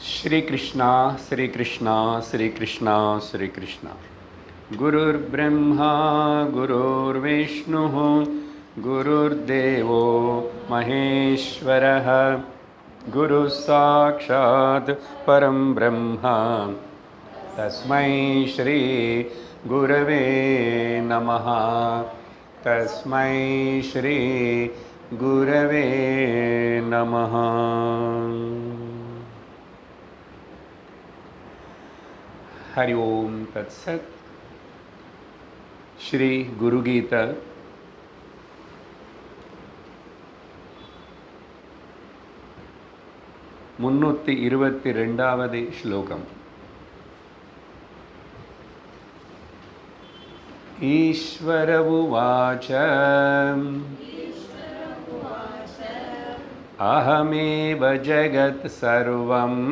श्री कृष्णा श्री कृष्णा श्री कृष्णा श्री कृष्णा। गुरुर्ब्रह्मा गुरुर्विष्णुः गुरुर्देवो महेश्वरः गुरुः साक्षात् परं ब्रह्म तस्मै श्री गुरवे नमः। तस्मै श्री गुरवे नमः। हरि ओम तत्सत। श्री गुरु गीता 322வது श्लोकम्। ईश्वर उवाच अहमेव जगत् सर्वम्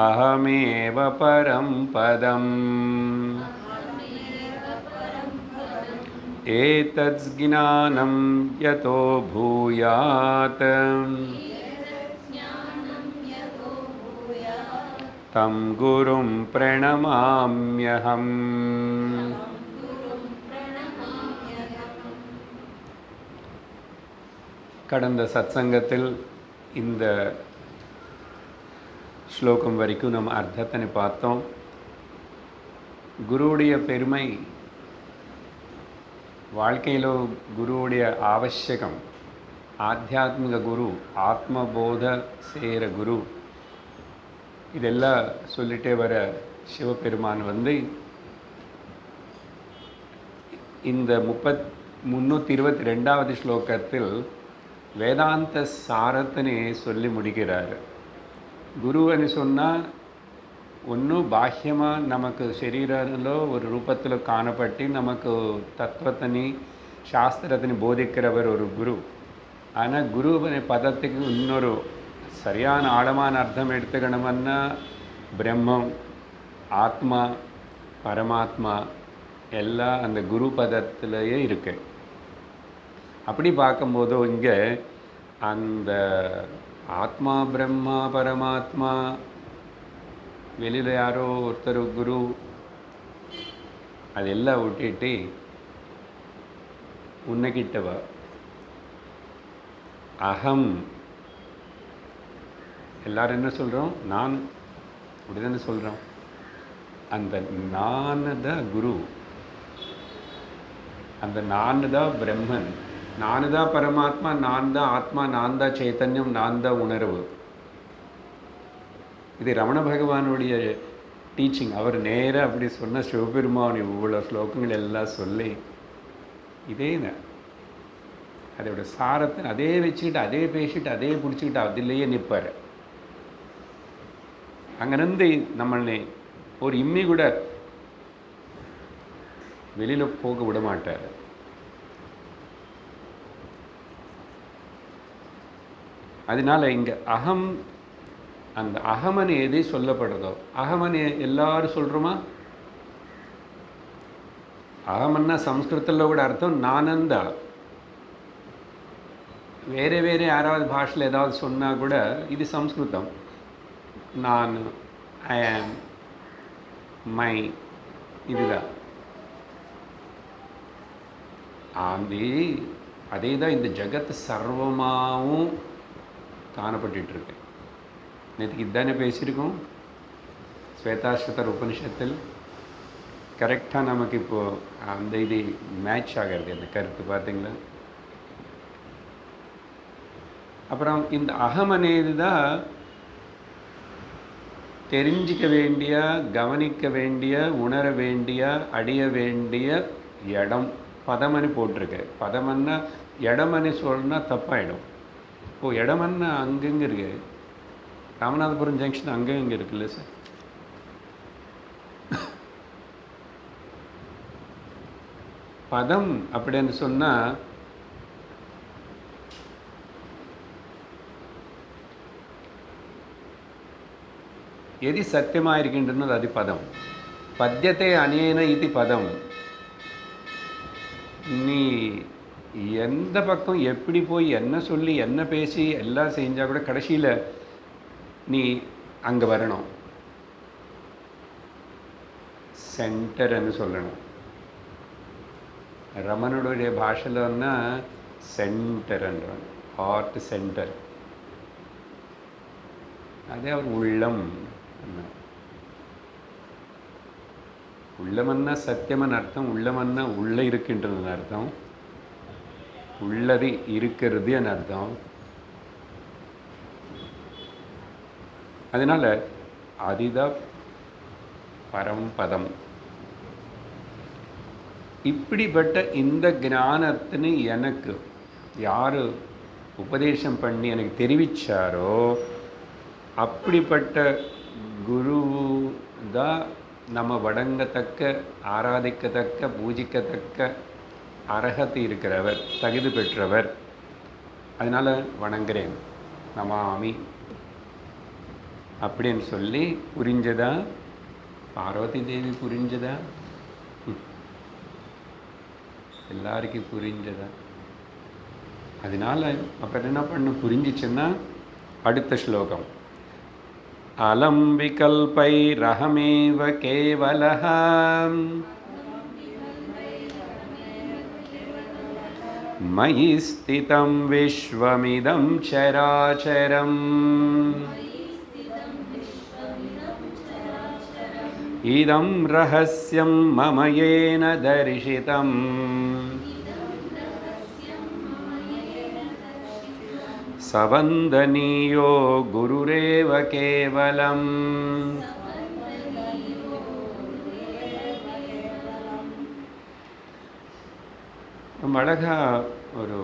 अहमेव परं पदम् एतज्ज्ञानं यतो भूयात् तं गुरुं प्रणमाम्यहम्। கடந்த சத்சங்கத்தில் இந்த ஸ்லோகம் வரைக்கும் நம்ம அர்த்தத்தை பார்த்தோம். குருவுடைய பெருமை, வாழ்க்கையில் குருவுடைய ஆவசியம், ஆத்தியாத்மிக குரு, ஆத்மபோத செய்கிற குரு, இதெல்லாம் சொல்லிட்டே வர சிவபெருமான் இந்த 322வது ஸ்லோகத்தில் வேதாந்த சாரத்தினை சொல்லி முடிக்கிறார். குருன்னு சொன்னால் ஒன்றும் பாஹ்யமாக நமக்கு சரீரத்தில் ஒரு ரூபத்தில் காணப்பட்டு நமக்கு தத்துவத்தினி சாஸ்திரத்தினி போதிக்கிறவர் ஒரு குரு. ஆனால் குருவின பதத்துக்கு இன்னொரு சரியான ஆழமான அர்த்தம் எடுத்துக்கணும்னா பிரம்மம், ஆத்மா, பரமாத்மா எல்லாம் அந்த குரு பதத்திலேயே இருக்கு. அப்படி பார்க்கும்போது இங்கே அந்த ஆத்மா, பிரம்மா, பரமாத்மா, வெளியில் யாரோ ஒருத்தர் குரு, அதெல்லாம் விட்டுட்டு உன்னைக்கிட்டவ அகம். எல்லாரும் என்ன சொல்கிறோம்? நான். அப்படிதானே சொல்கிறோம். அந்த நான் தான் குரு, அந்த நான் தான் பிரம்மன், நான் தான் பரமாத்மா, நான் தான் ஆத்மா, நான் தான் சைத்தன்யம், நான் தான் உணர்வு. இது ரமண பகவானுடைய டீச்சிங். அவர் நேராக அப்படி சொன்ன சிவபெருமான் இவ்வளோ ஸ்லோகங்கள் எல்லாம் சொல்லி இதே அதோட சாரத்தை அதே வச்சுக்கிட்டு, அதே பேசிட்டு, அதே பிடிச்சிக்கிட்டு அதிலேயே நிற்பார். அங்கேருந்து நம்மளை ஒரு இம்மி கூட வெளியில் போக விட மாட்டார். அதனால் இங்கே அகம், அந்த அகமன் எது சொல்லப்படுறதோ, அகமன் எல்லாரும் சொல்கிறோமா? அகமன்னா சம்ஸ்கிருதத்தில் கூட அர்த்தம் நானந்தா. வேறு வேறு யாராவது பாஷையில் ஏதாவது சொன்னால் கூட இது சம்ஸ்கிருதம். நான், ஐ ஆம், மை, இதுதான். அதே தான் இந்த ஜகத் சர்வமாகவும் காணப்பட்டுருக்கு. நேற்றுக்கு இதுதானே பேசியிருக்கோம் ஸ்வேதாஸ்வதர் உபனிஷத்தில். கரெக்டாக நமக்கு இப்போது அந்த இது மேட்ச் ஆகிறது, அந்த கருத்து. பார்த்தீங்களா? அப்புறம் இந்த அகமனேது தான் தெரிஞ்சிக்க வேண்டிய, கவனிக்க வேண்டிய, உணர வேண்டிய, அடைய வேண்டிய இடம். பதமனு போட்டிருக்கு. பதமன்னா இடமனு சொன்னால் தப்பாயிடும். இப்போது இடமன்னா அங்கங்கே இருக்கு. ராமநாதபுரம் ஜங்ஷன் அங்கே இங்கே இருக்குல்ல சார். பதம் அப்படின்னு சொன்னால் எது சத்தியமாக இருக்கின்றது அது பதம். பத்தியத்தை அனேன இது பதம். நீ எந்த பக்கம் எப்படி போய் என்ன சொல்லி என்ன பேசி எல்லாம் செஞ்சால் கூட கடைசியில் நீ அங்கே வரணும், சென்டர்னு சொல்லணும். ரமணனுடைய பாஷைலன்னா சென்டர்ன்றான், ஹார்ட் சென்டர். அதே அவர் உள்ளம். உள்ளமன்னா சத்தியமன் அர்த்தம், உள்ளமன்னா உள்ளே இருக்கின்றதுன்னு அர்த்தம், உள்ளது இருக்கிறது என் அர்த்தம். அதனால் அதுதான் பரம்பதம். இப்படிப்பட்ட இந்த ஞானத்தின்னு எனக்கு யார் உபதேசம் பண்ணி எனக்கு தெரிவித்தாரோ அப்படிப்பட்ட குரு தான் நம்ம வணங்கத்தக்க, ஆராதிக்கத்தக்க, பூஜிக்கத்தக்க அர்ஹதை இருக்கிறவர், தகுதி பெற்றவர். அதனால் வணங்குறேன், நமாமி அப்படின்னு சொல்லி. புரிஞ்சதா? பார்வதி தேவி புரிஞ்சதா? எல்லாருக்கும் புரிஞ்சதா? அதனால் அப்புறம் என்ன பண்ண புரிஞ்சிச்சுன்னா அடுத்த ஸ்லோகம். அலம் விகல்பைரஹமேவ கேவலஹ மயி ஸ்திதம் விஸ்வமிதம் சராச்சரம் இதம் ரஹஸ்யம் மம யேன தரிசிதம் சவந்தனீயோ குருரேவ கேவலம். ரொம்ப அழகா ஒரு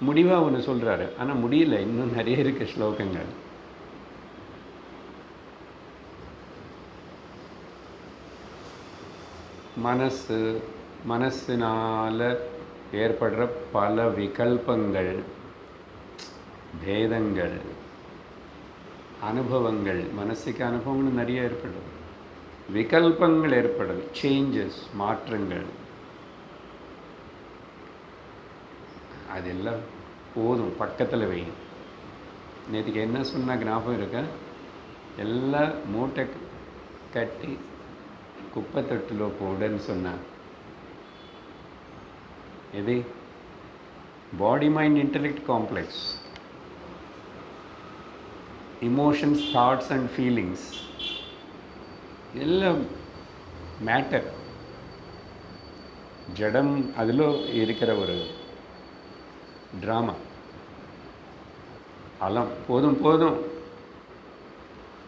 முடிவாக ஒன்று சொல்கிறாரு. ஆனால் முடியல, இன்னும் நிறைய இருக்கு ஸ்லோகங்கள். மனசினால் ஏற்படுற பல விகல்பங்கள், பேதங்கள், அனுபவங்கள், மனசுக்கு அனுபவங்கள் நிறைய ஏற்படுது, விகல்பங்கள் ஏற்படுது, சேஞ்சஸ், மாற்றங்கள். அதெல்லாம் போதும், பக்கத்தில் வை. நேற்றுக்கு என்ன சொன்ன ஞாபகம் இருக்க? எல்லாம் மூட்டை கட்டி குப்பை தொட்டில் போடுன்னு சொன்னான். எது? Body mind intellect complex, emotions, thoughts and feelings எல்லாம் மேட்டர், ஜடம். அதில் இருக்கிற ஒரு ட்ராமா. அலம். போதும் போதும்,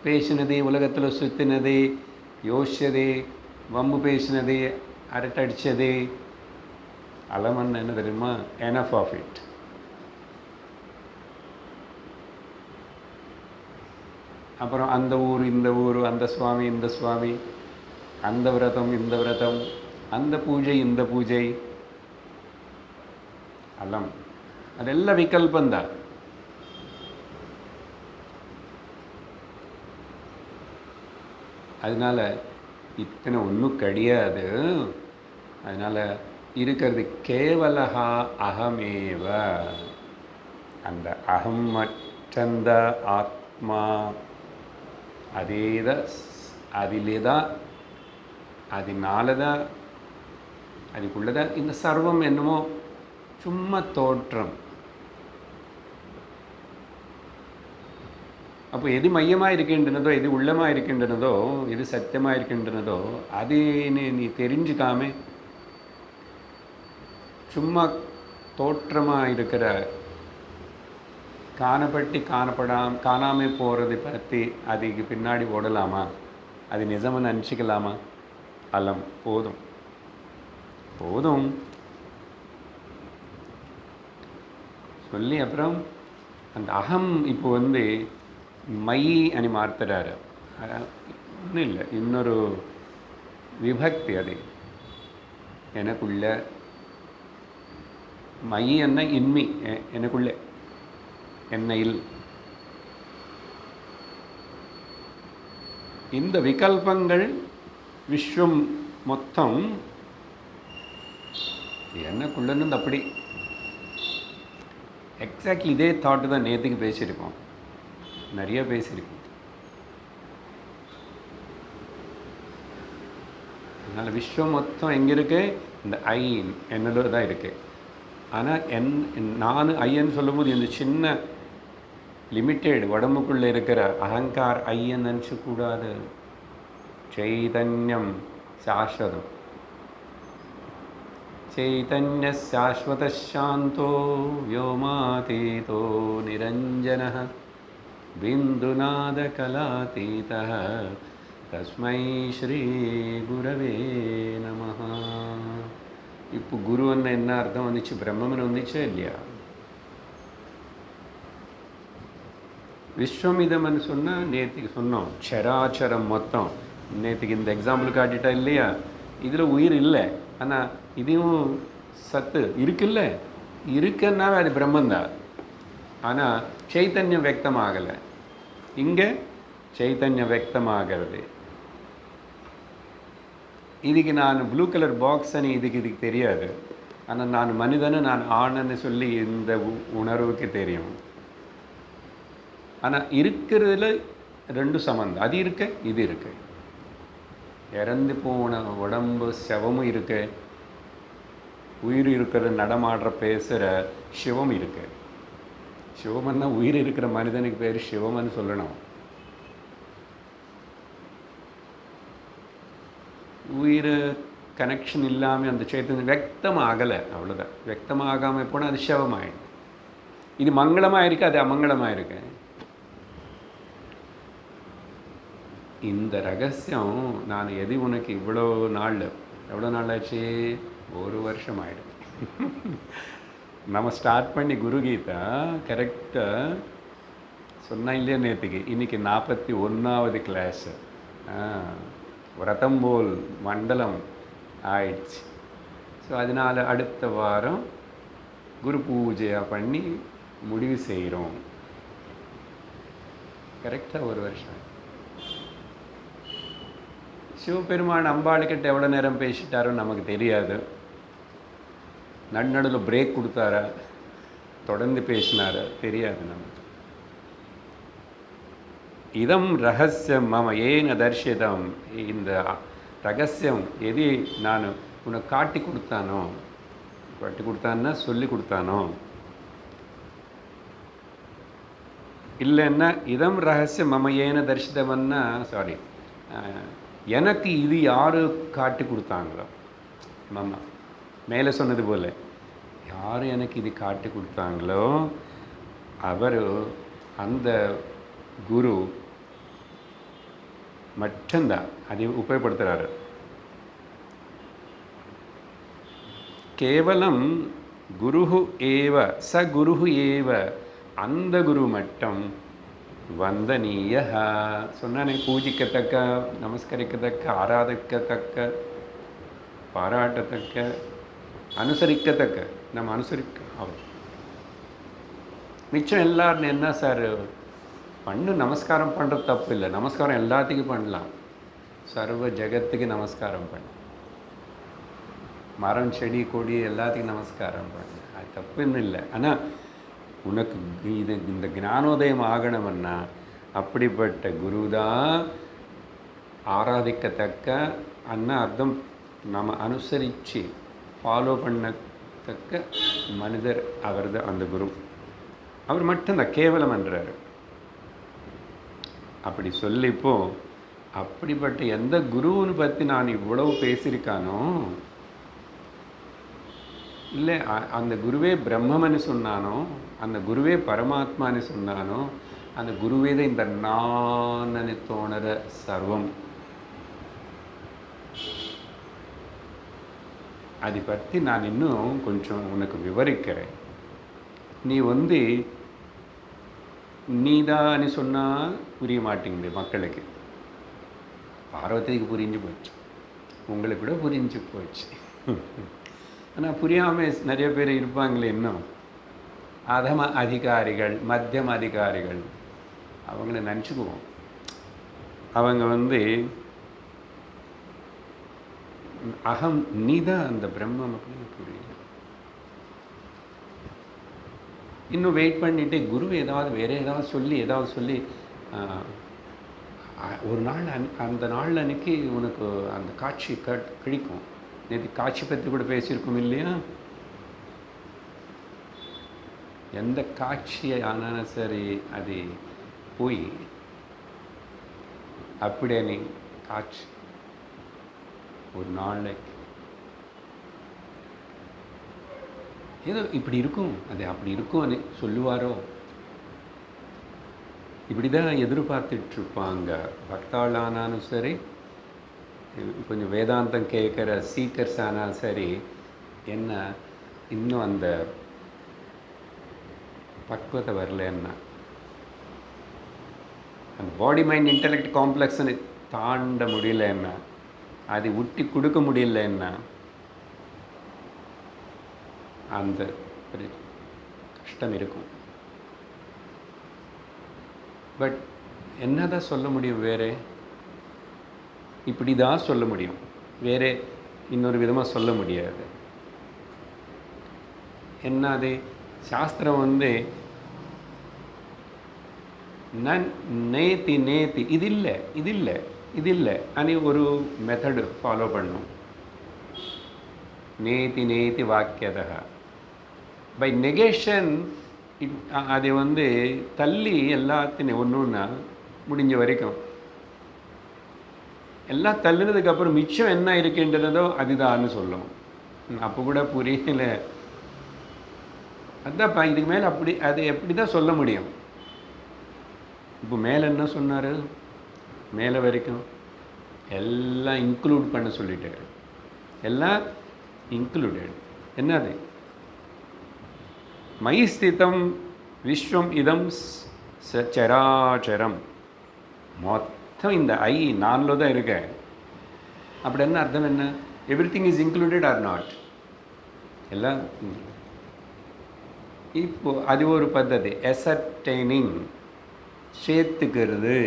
பேசினது, உலகத்தில் சுற்றினது, யோசிச்சது, வம்பு பேசினது, அரட்டடிச்சது, அலமன் என்ன தெரியுமா? Enough of it. அப்புறம் அந்த ஊர் இந்த ஊர், அந்த சுவாமி இந்த சுவாமி, அந்த விரதம் இந்த விரதம், அந்த பூஜை இந்த பூஜை, அலம். அதெல்லாம் விகல்பந்தான். அதனால் இத்தனை ஒன்றும் கிடையாது. அதனால் இருக்கிறது கேவலஹா அகமேவ. அந்த அகம் மற்றந்த ஆத்மா, அதேதான், அதிலே தான், அதனால தான், அதுக்குள்ளதான் இந்த சர்வம் என்னமோ சும்மா தோற்றம். அப்போ எது மையமாக இருக்கின்றனதோ, எது உள்ளமாக இருக்கின்றனதோ, எது சத்தியமாக இருக்கின்றனதோ, அது நீ தெரிஞ்சுக்காம சும்மா தோற்றமாக இருக்கிற, காணப்பட்டு காணாமல் போகிறதை பற்றி அதுக்கு பின்னாடி ஓடலாமா? அது நிஜமாக நினச்சிக்கலாமா? அலம். போதும் போதும் சொல்லி அப்புறம் அந்த அகம் இப்போ மை అని மாற்றுறாரு. ஒன்றும் இல்லை, இன்னொரு விபக்தி. அது எனக்குள்ள மை என்ன இன்மை, எனக்குள்ளே, என்னையில். இந்த விகல்பங்கள் விஸ்வம் மொத்தம் என்னக்குள்ளன்னு அப்படி எக்ஸாக்ட்லி இதே தாட்டு தான் நேற்றுக்கு பேசியிருக்கோம், நிறைய பேசியிருக்கோம். அதனால் விஸ்வம் மொத்தம் எங்கே இருக்கு? இந்த ஐ என்னோட தான் இருக்கு. ஆனால் நான் ஐயன்னு சொல்லும்போது இந்த சின்ன லிமிட்டெட் உடம்புக்குள்ளே இருக்கிற அகங்கார் ஐயன் நினச்சக்கூடாது. சைதன்யம் சாஸ்வதம். चैतन्य शाश्वत शांतो व्योमातीतो निरंजनः बिंदुनाद कलातीतः तस्मै श्री गुरवे नमः. இப்போ குருன்னு என்ன அர்த்தம் வந்துச்சு? பிரம்மம்னு வந்துச்சா இல்லையா? விஸ்வமிதம்னு சொன்னால் நேற்றுக்கு சொன்னோம், சராச்சரம் மொத்தம். நேற்றுக்கு இந்த எக்ஸாம்பிள் காட்டிட்டா இல்லையா? இதில் உயிர் இல்லை, ஆனால் இதையும் சத்து இருக்குல்ல, இருக்குன்னாவே அது பிரம்மந்தான். ஆனால் சைத்தன்யம் வியக்தமாகலை. இங்கே சைத்தன்யம் வியக்தமாகிறது. இதுக்கு நான் ப்ளூ கலர் பாக்ஸ்ன்னு இதுக்கு தெரியாது. ஆனால் நான் மனிதனை நான் ஆணன்னு சொல்லி இந்த உணர்வுக்கு தெரியும். ஆனால் இருக்கிறதுல ரெண்டு சம்பந்தம். அது இருக்கு, இது இருக்கு. இறந்து போன உடம்பு செவமும் இருக்கு, உயிர் இருக்கிற நடமாடுற பேசுகிற சிவம் இருக்கு. சிவம்னா உயிர் இருக்கிற மனிதனுக்கு பேர் சிவம்னு சொல்லணும். உயிர் கனெக்ஷன் இல்லாமல் அந்த சைத்தன்யம் வியக்தமாகலை, அவ்வளோதான். வியக்தமாகாமல் போனால் அது சிவமாயிடும். இது மங்களமாக இருக்கு, அது அமங்கலமாக இருக்கு. இந்த ரகசியம் நான் எது உனக்கு எவ்வளோ நாள் ஆச்சு? ஒரு வருஷம் ஆகிடும். நம்ம ஸ்டார்ட் பண்ணி குருகீதா கரெக்டாக சொன்னா இல்லையா நேற்றுக்கு? இன்றைக்கி 41வது கிளாஸு. ரத்தம்போல் மண்டலம் ஆயிடுச்சு. ஸோ அதனால் அடுத்த வாரம் குரு பூஜையாக பண்ணி முடிவு செய்கிறோம். கரெக்டாக ஒரு வருஷம். சிவபெருமான் அம்பாளுக்கிட்ட எவ்வளோ நேரம் பேசிட்டாரோ நமக்கு தெரியாது. நடுநடுவில் பிரேக் கொடுத்தாரா, தொடர்ந்து பேசினாரா தெரியாது நமக்கு. இதம் ரகசியம் மம ஏன தர்ஷிதம். இந்த ரகசியம் எது நான் உனக்கு காட்டி கொடுத்தான்னா சொல்லி கொடுத்தானோ, இல்லைன்னா இதம் ரகசியம் மம ஏன தர்ஷிதம்னா சாரி, எனக்கு இது யார் காட்டி கொடுத்தாங்களோ, மாமா மேலே சொன்னது போல் யார் எனக்கு இது காட்டி கொடுத்தாங்களோ அவர் அந்த குரு மட்டும்தான் அதை உபயோகப்படுத்துகிறாரு. கேவலம் குருஹு ஏவ ச குருஹு ஏவ, அந்த குரு மட்டும் வந்தனீய சொன்னானே, பூஜிக்கத்தக்க, நமஸ்கரிக்கத்தக்க, ஆராதிக்கத்தக்க, பாராட்டத்தக்க, அனுசரிக்கத்தக்க. நம்ம அவர் மிச்சம் எல்லாரும் என்ன சார் நமஸ்காரம் பண்ணுறது தப்பு இல்லை. நமஸ்காரம் எல்லாத்துக்கும் பண்ணலாம். சர்வ ஜெகத்துக்கு நமஸ்காரம் பண்ண, மரம் செடி கொடி எல்லாத்துக்கும் நமஸ்காரம் பண்ண, அது தப்புன்னு இல்லை. ஆனால் உனக்கு இந்த ஞானோதயம் ஆகணும்னா அப்படிப்பட்ட குரு தான் ஆராதிக்கத்தக்க அண்ணா அர்த்தம். நம்ம அனுசரித்து ஃபாலோ பண்ணத்தக்க மனிதர் அவர் தான் அந்த குரு. அவர் மட்டும்தான் கேவலம் என்றார். அப்படி சொல்லிப்போ அப்படிப்பட்ட எந்த குருவுன்னு பற்றி நான் இவ்வளவு பேசியிருக்கானோ, இல்லை அந்த குருவே பிரம்மன்னு சொன்னானோ, அந்த குருவே பரமாத்மான்னு சொன்னானோ, அந்த குருவே தான் இந்த நானு தோணுற சர்வம். அதை பற்றி நான் இன்னும் கொஞ்சம் உனக்கு விவரிக்கிறேன். நீ நீதான்னு சொன்னால் புரிய மாட்டேங்குது மக்களுக்கு. பார்வதிக்கு புரிஞ்சு போச்சு, உங்களுக்கு கூட புரிஞ்சு போச்சு. ஆனால் புரியாமல் நிறைய பேர் இருப்பாங்களே இன்னும். அதம அதிகாரிகள், மத்தியம அதிகாரிகள், அவங்கள நினச்சிக்குவோம். அவங்க அகம் நீதான் அந்த பிரம்மம் அப்படின்னு புரியல. இன்னும் வெயிட் பண்ணிவிட்டு குரு ஏதாவது வேறு ஏதாவது சொல்லி ஒரு நாள் அந்த நாள் அன்றைக்கி உனக்கு அந்த காட்சி கிடைக்கும். நேற்று காட்சி பற்றி கூட பேசியிருக்கோம் இல்லையா? எந்த காட்சியை ஆனாலும் சரி அது போய் அப்படியே நீ காட்சி ஒரு நாளைக்கு ஏதோ இப்படி இருக்கும், அது அப்படி இருக்கும்னு சொல்லுவாரோ? இப்படி தான் எதிர்பார்த்துட்ருப்பாங்க பக்தாளானாலும் சரி, கொஞ்சம் வேதாந்தம் கேட்குற சீக்கர்ஸ் ஆனாலும் சரி. என்ன இன்னும் அந்த பக்குவத்தை வரலன்னா, அந்த பாடி மைண்ட் இன்டெலெக்ட் காம்ப்ளெக்ஸ்ன்னு தாண்ட முடியலன்னா, அதை விட்டு கொடுக்க முடியலன்னா, அந்த கஷ்டம் இருக்கும். பட் என்ன தான் சொல்ல முடியும்? வேறு இப்படி தான் சொல்ல முடியும், வேறு இன்னொரு விதமாக சொல்ல முடியாது. என்ன அது சாஸ்திரம் நேத்தி நேத்தி இது இல்லை అని ஒரு மெத்தடு ஃபாலோ பண்ணும். நேத்தி நேத்தி வாக்கியத பை நெகேஷன் அது தள்ளி எல்லாத்தையும் ஒன்றுன்னா முடிஞ்ச வரைக்கும் எல்லாம் தள்ளினதுக்கப்புறம் மிச்சம் என்ன இருக்கின்றதோ அதுதான்னு சொல்லும். அப்போ கூட புரியல. அதான்ப்பா இதுக்கு மேலே அப்படி அது எப்படி தான் சொல்ல முடியும்? இப்போ மேலே என்ன சொன்னார்? மேலே வரைக்கும் எல்லாம் இன்க்ளூட் பண்ண சொல்லிட்டாரு. எல்லாம் இன்க்ளூடட். என்னது? மயி ஸ்திதம் விஸ்வம் இதம் சராச்சரம். மொத்தம் இந்த நான்ல தான் இருக்க. அப்படி என்ன அர்த்தம்? என்ன everything is included or not? எல்லாம் இப்போ அது ஒரு பద్ధதி. எசர்டைனிங், சேர்த்துக்கிறது.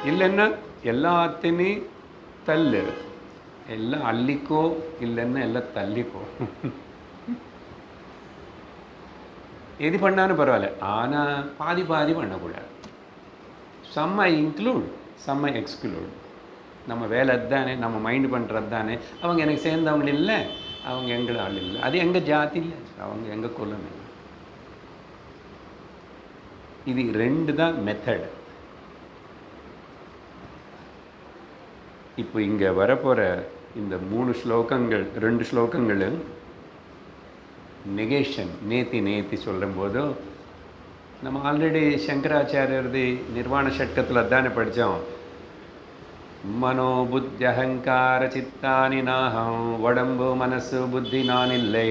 இல்லைன்னா எல்லாத்தையுமே தள்ளு, எல்லாம் அள்ளிக்கோ, இல்லைன்னா எல்லாம் தள்ளிக்கோ. எது பண்ணாலும் பரவாயில்ல, ஆனால் பாதி பண்ணக்கூடாது. சம்ம இன்க்ளூட், சம்ம எக்ஸ்க்ளூட். நம்ம வேலை அதுதானே, நம்ம மைண்டு பண்ணுறது தானே. அவங்க எனக்கு சேர்ந்தவங்க இல்லை, அவங்க எங்களை ஆள் இல்லை, அது எங்கள் ஜாதி இல்லை, அவங்க எங்கள் குலம் இல்லை. இது ரெண்டு தான் மெத்தட். இப்போ இங்கே வரப்போகிற இந்த 3 ஸ்லோகங்கள், 2 ஸ்லோகங்கள் நெகேஷன், நேத்தி சொல்லும்போது நம்ம ஆல்ரெடி சங்கராச்சாரியரது நிர்வாண ஷட்கத்தில் தானே படித்தோம். மனோ புத்தி அகங்கார சித்தானி நாகம், உடம்பு மனசு புத்தி நான் இல்லை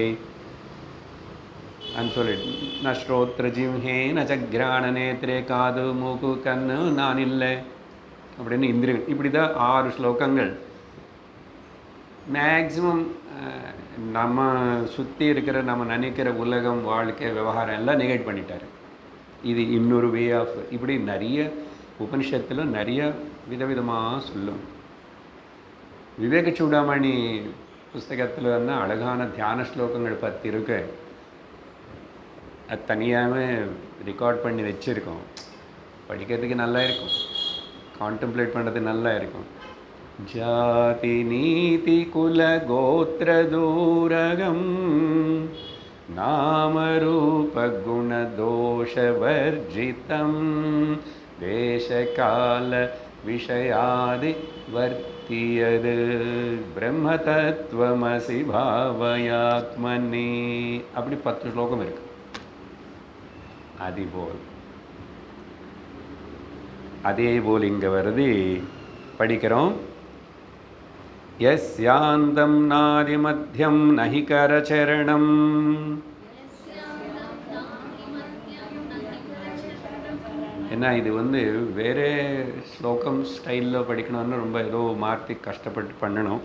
అని சொல்லிட்டு, ந ஸ்ரோத்ர ஜிம்ஹே ந சக்ராண நேத்ரே, காது மூக்கு கண்ணு நான் இல்லை அப்படின்னு இந்திரியன். இப்படி தான் 6 ஸ்லோகங்கள். மேக்ஸிமம் நம்ம சுற்றி இருக்கிற நம்ம நினைக்கிற உலகம், வாழ்க்கை, விவகாரம் எல்லாம் நெகேட் பண்ணிட்டார். இது இன்னொரு வே ஆஃப். இப்படி நிறைய உபனிஷத்தில் நிறைய விதவிதமாக சொல்லும். விவேக சூடாமணி புஸ்தகத்தில் அழகான தியான ஸ்லோகங்கள் 10 இருக்கு. அது தனியாகவே ரெக்கார்ட் பண்ணி வச்சுருக்கோம். படிக்கிறதுக்கு நல்லா இருக்கும், கான்டெம்ப்ளேட் பண்ணுறது நல்லா இருக்கும். ஜாதி நீதி குல கோத்திர தூரகம், நாமரூப குண தோஷ வர்ஜிதம், தேசகால விஷயாதி வர்த்தியது, பிரம்ம தத்துவமசி பாவயாத்மனி. அப்படி 10 ஸ்லோகம் இருக்கு. அதேபோல் இங்கே வருது, படிக்கிறோம். யஸ்யாந்தம் நாதி மத்யம் நஹி கரச்சரணம். என்ன இது வேறு ஸ்லோகம் ஸ்டைலில் படிக்கணும்னு ரொம்ப ஏதோ மாற்றி கஷ்டப்பட்டு பண்ணணும்.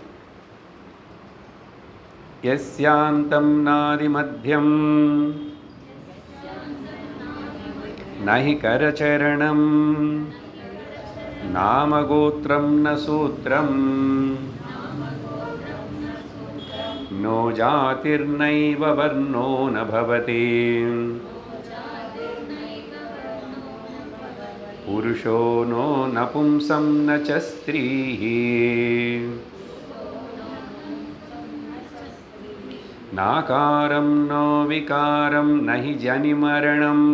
யஸ்யாந்தம் நாதி மத்யம் நஹி கரச்சரணம், நாமகோத்திரம் ந சூத்திரம், नो जातिर्नैव वर्णो न भवति पुरुषो नो नपुंसं न च स्त्रीः नाकारं नो विकारं न हि जनिमरणम्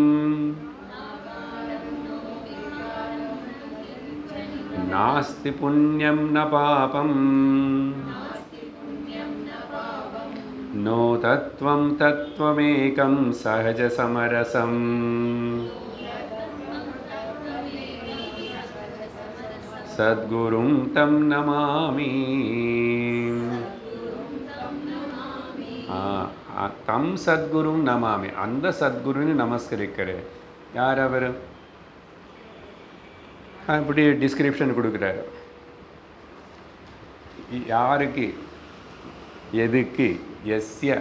नास्ति पुण्यं न पापम् नो तत्त्वं तत्त्वमेकं सहजसमरसम् सद्गुरुं तं नमामि தம் சத்குரும் நமாமி அந்த சத்குருன்னு நமஸ்கரிக்கிறேன். யார் அவர்? இப்படி டிஸ்கிரிப்ஷன் கொடுக்குறாரு. யாருக்கு, எதுக்கு, எஸ்ய,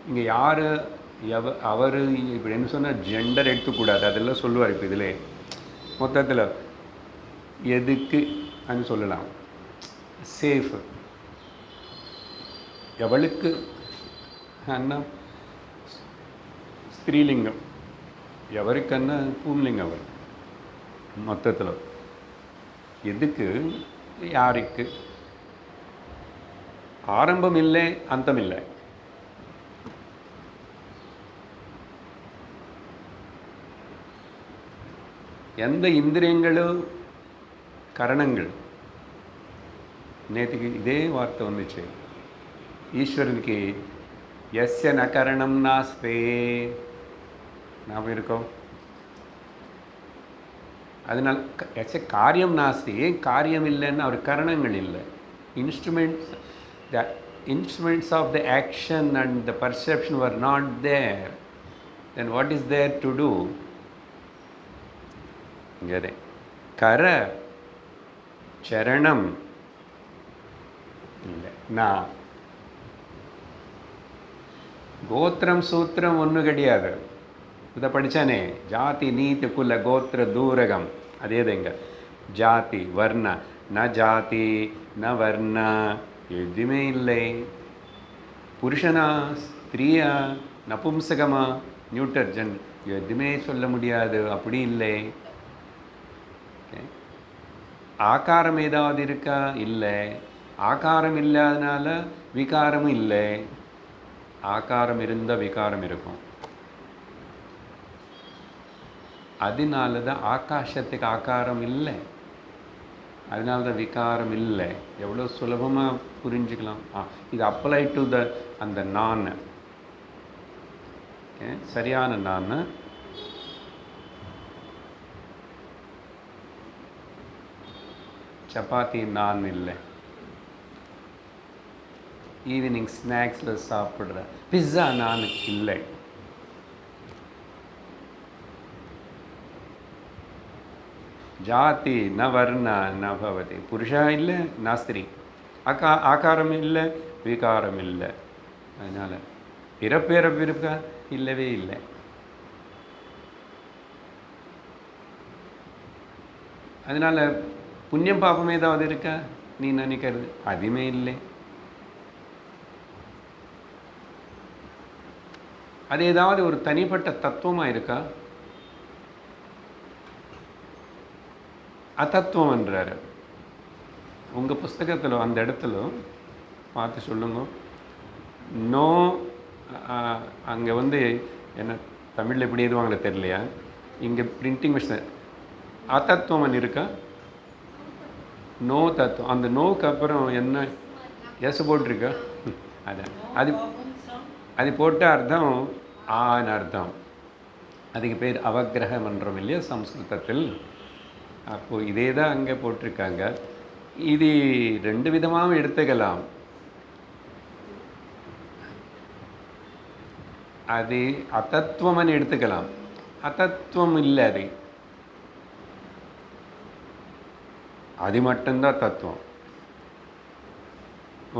இங்கே யார், அவர் இப்படின்னு சொன்னால் ஜெண்டர் எடுத்துக்கூடாது, அதெல்லாம் சொல்லுவார். இப்போ இதில் மொத்தத்தில் எதுக்கு அப்படின்னு சொல்லலாம். சேஃப், எவளுக்கு அண்ணா ஸ்திரீலிங்கம், எவருக்கன்னா பூன்லிங்கம். அவர் மொத்தத்தில் எதுக்கு, யாருக்கு, ஆரம்பம் இல்லை அந்தம் இல்லை. எந்த இந்திரியங்களும் கரணங்கள். நேற்றுக்கு இதே வார்த்தை வந்துச்சு. ஈஸ்வரனுக்கு எஸ்ய ந கரணம் நாஸ்தே நாம் இருக்கோம். அதனால் எச்ச காரியம் நாஸ்தி. ஏன் காரியம் இல்லைன்னு அவர் கரணங்கள் இல்லை. Instruments, the instruments of the action and the perception were not there. Then what is there to do? இங்கே கர சரணம் இல்லை. நான் கோத்திரம் சூத்திரம் ஒன்றும் கிடையாது. இதை படித்தானே, ஜாதி நீதி குல கோத்திர தூரகம். அதே தாங்க. ஜாதி வர்ண, ந ஜாதி ந வர்ண, எதுவுமே இல்லை. புருஷனா ஸ்திரீயா நபும்சகமா நியூட்டர் ஜென் எதுவுமே சொல்ல முடியாது. அப்படி இல்லை. ஆகாரம் ஏதாவது இருக்கா? இல்லை. ஆகாரம் இல்லாதனால விகாரமும் இல்லை. ஆகாரம் இருந்தால் விகாரம் இருக்கும். அதனால தான் ஆகாசத்துக்கு ஆகாரம் இல்லை, அதனால தான் விகாரம் இல்லை. எவ்வளோ சுலபமாக புரிஞ்சுக்கலாம். இது அப்ளை டு த அந்த நான், சரியான நான். சப்பாத்தி நான் இல்லை. ஈவினிங் ஸ்நாக்ஸில் சாப்பிட்ற பிஸ்ஸா நான் இல்லை. ஜாதி ந வர்ண ந பவதி. புருஷா இல்லை, ந ஸ்திரீ. ஆகாரம் இல்லை, விகாரம் இல்லை. அதனால் பிறப்பிறப்பு இருக்கா? இல்லவே இல்லை. அதனால் புண்ணியம் பாப்பம் ஏதாவது இருக்கா நீ நினைக்கிறது? அதுவுமே இல்லை. அது ஏதாவது ஒரு தனிப்பட்ட தத்துவமாக இருக்கா? அதத்துவம் என்றார். உங்கள் புஸ்தகத்தில் அந்த இடத்துல பார்த்து சொல்லுங்க. நோ, அங்கே வந்து என்ன தமிழில் எப்படி எதுவாங்களே தெரியலையா? இங்கே பிரிண்டிங் மிஷின் அதத்துவம் இருக்கா? நோ தத்துவம். அந்த நோக்கு அப்புறம் என்ன எஸ் போட்டிருக்கா? அதான் அது அது போட்ட அர்த்தம் ஆன்னு அர்த்தம். அதுக்கு பேர் அவக்கிரக மன்றம் இல்லையா சம்ஸ்கிருதத்தில். அப்போது இதே தான் அங்கே போட்டிருக்காங்க. இது ரெண்டு விதமாகவும் எடுத்துக்கலாம். அது அதத்துவம்னு எடுத்துக்கலாம். அதத்துவம் இல்லை, அது மட்டும்தான் தத்துவம்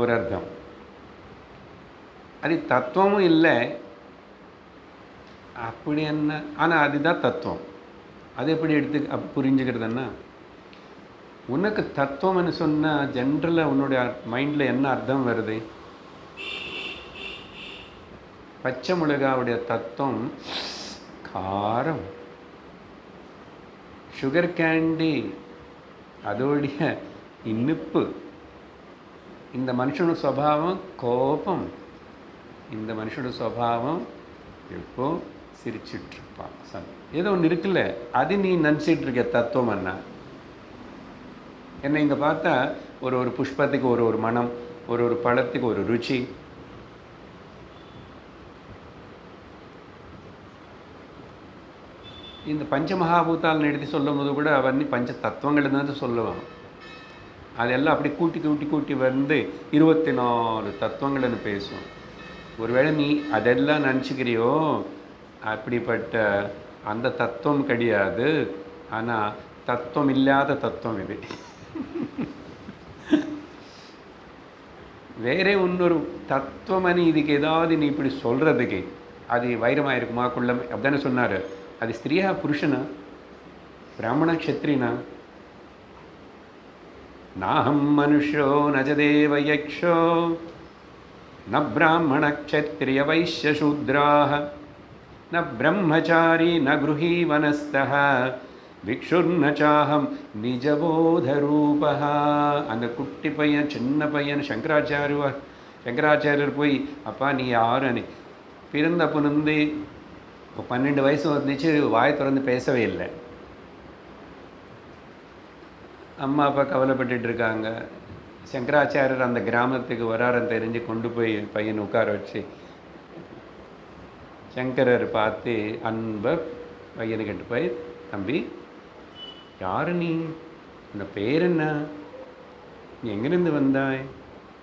ஒரு அர்த்தம். அது தத்துவமும் இல்லை அப்படி என்ன, ஆனால் அதுதான் தத்துவம். அது எப்படி புரிஞ்சுக்கிறதுன்னா, உனக்கு தத்துவம்னு சொன்னால் ஜென்ரலாக உன்னுடைய மைண்டில் என்ன அர்த்தம் வருது? பச்சை மிளகாவுடைய தத்துவம் காரம். சுகர் கேண்டி அதோடைய இனிப்பு. இந்த மனுஷனோட சுபாவம் கோபம். இந்த மனுஷனோட சுபாவம் எப்போ சிரிச்சிட்ருப்பான். ஏதோ ஒன்று இருக்குல்ல, அது நீ நினச்சிட்டு இருக்க தத்துவம் என்ன? இங்கே பார்த்தா ஒரு புஷ்பத்துக்கு ஒரு மனம், ஒரு பழத்துக்கு ஒரு ருச்சி. இந்த பஞ்சமகாபூத்தால் எடுத்து சொல்லும் போது கூட அவன் பஞ்ச தத்துவங்கள் தான் சொல்லுவான். அதெல்லாம் அப்படி கூட்டி கூட்டி கூட்டி வந்து 24 தத்துவங்கள்னு பேசும். ஒருவேளை நீ அதெல்லாம் நினச்சிக்கிறியோ, அப்படிப்பட்ட அந்த தத்துவம் கிடையாது. ஆனால் தத்துவம் இல்லாத தத்துவம் இது. வேறே இன்னொரு தத்துவமணி இதுக்கு ஏதாவது நீ இப்படி சொல்கிறதுக்கு அது வைரமாக இருக்குமா குள்ளம் அப்படிதானே சொன்னார். அது ஸ்திரியா புருஷனா, பிராமண க்ஷத்ரினா? நாஹம் மனுஷோ நஜ தேவ யக்ஷோ ந பிராமண க்ஷத்ரிய வைஷ்ய சூத்ராஹ ந பிரம்மச்சாரி ந குருஹீ வனஸ்தஹ விக்ஷுர்ன சாஹம் நிஜபோதரூபா. அந்த குட்டி பையன், சின்ன பையன் சங்கராச்சாரியர் போய், அப்பா நீ யாருன்னு பிறந்தப்பனுந்து 12 வயசு வந்துச்சு, வாய் திறந்து பேசவே இல்லை. அம்மா அப்பா கவலைப்பட்டு இருக்காங்க. சங்கராச்சாரியர் அந்த கிராமத்துக்கு வராருன்னு தெரிஞ்சு கொண்டு போய் பையன் உட்கார வச்சு சங்கரர் பார்த்து அன்பை பையனுக்கிட்ட போய், தம்பி யாரு நீ, உன்னை பேர் என்ன, நீ எங்கேருந்து வந்தாய்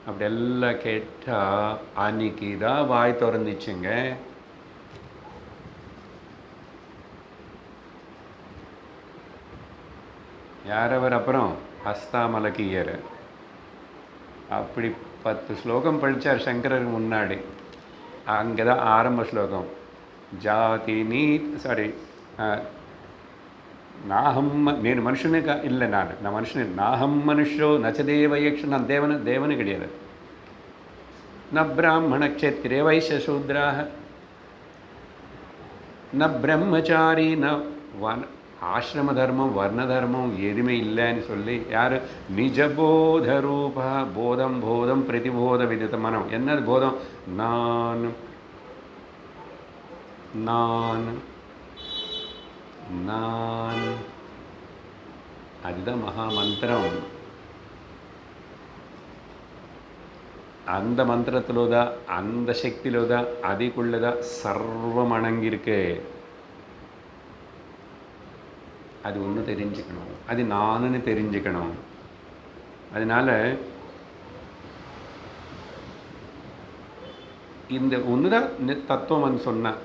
அப்படி எல்லாம் கேட்டால் அன்னைக்கு தான் வாய் திறந்துச்சுங்க. யாரவர் அப்புறம் ஹஸ்தாமலகியர் அப்படி 10 ஸ்லோகம் படித்தார் சங்கரர் முன்னாடி. அங்கே தான் ஆரம்ப ஸ்லோகம். ஜாதி நீ நாஹம், నేను மனுஷனே இல்லை, நான் மனுஷன். நாஹம் மனுஷோ நச்சதேவ யக்ஷ, நான் தேவனு கிடையாது. ந பிராமண க்ஷத்ரிய வைஷ்ய சூத்ராஹ ந பிரம்மச்சாரி ந ஆசிரம தர்மம் வர்ண தர்மம் எதுவுமே இல்லைன்னு சொல்லி யார்? நிஜபோத ரூபா. போதம் போதம் பிரதிபோத விதித்த மனம். என்னது போதம்? நான் நான் நான். அதுதான் மகா மந்திரம். அந்த மந்திரத்திலோதா, அந்த சக்தியிலோதா, அதுக்குள்ளதா சர்வம் அடங்கியிருக்கு. அது ஒன்று தெரிஞ்சுக்கணும், அது நானுன்னு தெரிஞ்சுக்கணும். அதனால் இந்த ஒன்று தான் தத்துவம்னு சொன்னால்,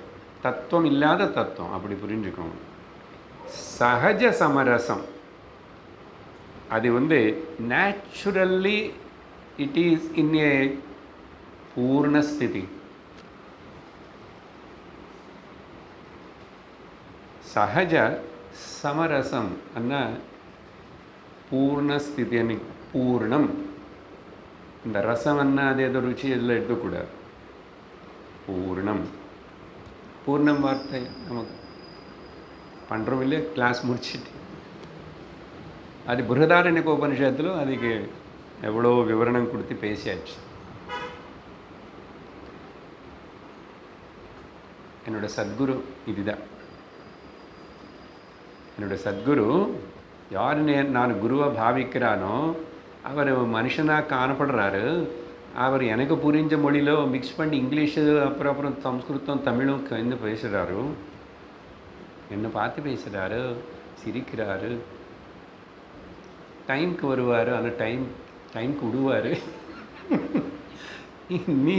தத்துவம் இல்லாத தத்துவம் அப்படி புரிஞ்சுக்கணும். சகஜ சமரசம் அது நேச்சுரல்லி இட் இஸ் இன் ஏ பூர்ணஸ்திதி. சகஜ ಸಮರಸಂ ಅನ್ನ ಪೂರ್ಣಸ್ಥಿತಿಯನ್ನು ಪೂರ್ಣಂ. இந்த ரசம்னா அது ஏதோ ருச்சி எல்லாம் எடுக்கக்கூடாது. பூர்ணம். பூர்ணம் வார்த்தை நமக்கு பண்ணுறோம் இல்லையா, கிளாஸ் முடிச்சுட்டு. அது பிருஹதாரண்யக உபனிஷத்தில் அதுக்கு எவ்வளோ விவரணம் கொடுத்து பேசியாச்சு. என்னோட சத்குரு இதுதான். என்னோட சத்குரு யாருன்னு நான் குருவாக பாவிக்கிறானோ அவர் மனுஷனாக காணப்படுறாரு. அவர் எனக்கு புரிஞ்ச மொழியில் மிக்ஸ் பண்ணி இங்கிலீஷு அப்புறம் சம்ஸ்கிருதம் தமிழும் கலந்து பேசுகிறாரு. என்னை பார்த்து பேசுகிறாரு, சிரிக்கிறாரு. டைமுக்கு வருவார், ஆனால் டைமுக்கு விடுவார். நீ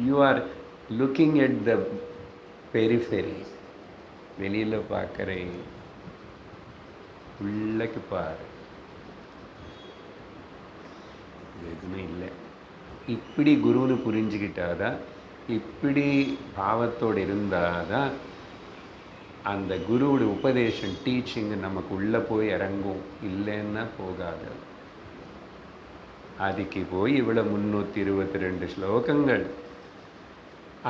you are looking at the periphery. வெளியில் பார்க்குறேன், உள்ளக்கு பாரு, எதுவுமே இல்லை. இப்படி குருன்னு புரிஞ்சுக்கிட்டாதான், இப்படி பாவத்தோடு இருந்தாதான் அந்த குருவோட உபதேசம் டீச்சிங் நமக்கு உள்ளே போய் இறங்கும், இல்லைன்னா போகாது. அதுக்கு போய் இவ்வளோ 322 ஸ்லோகங்கள்.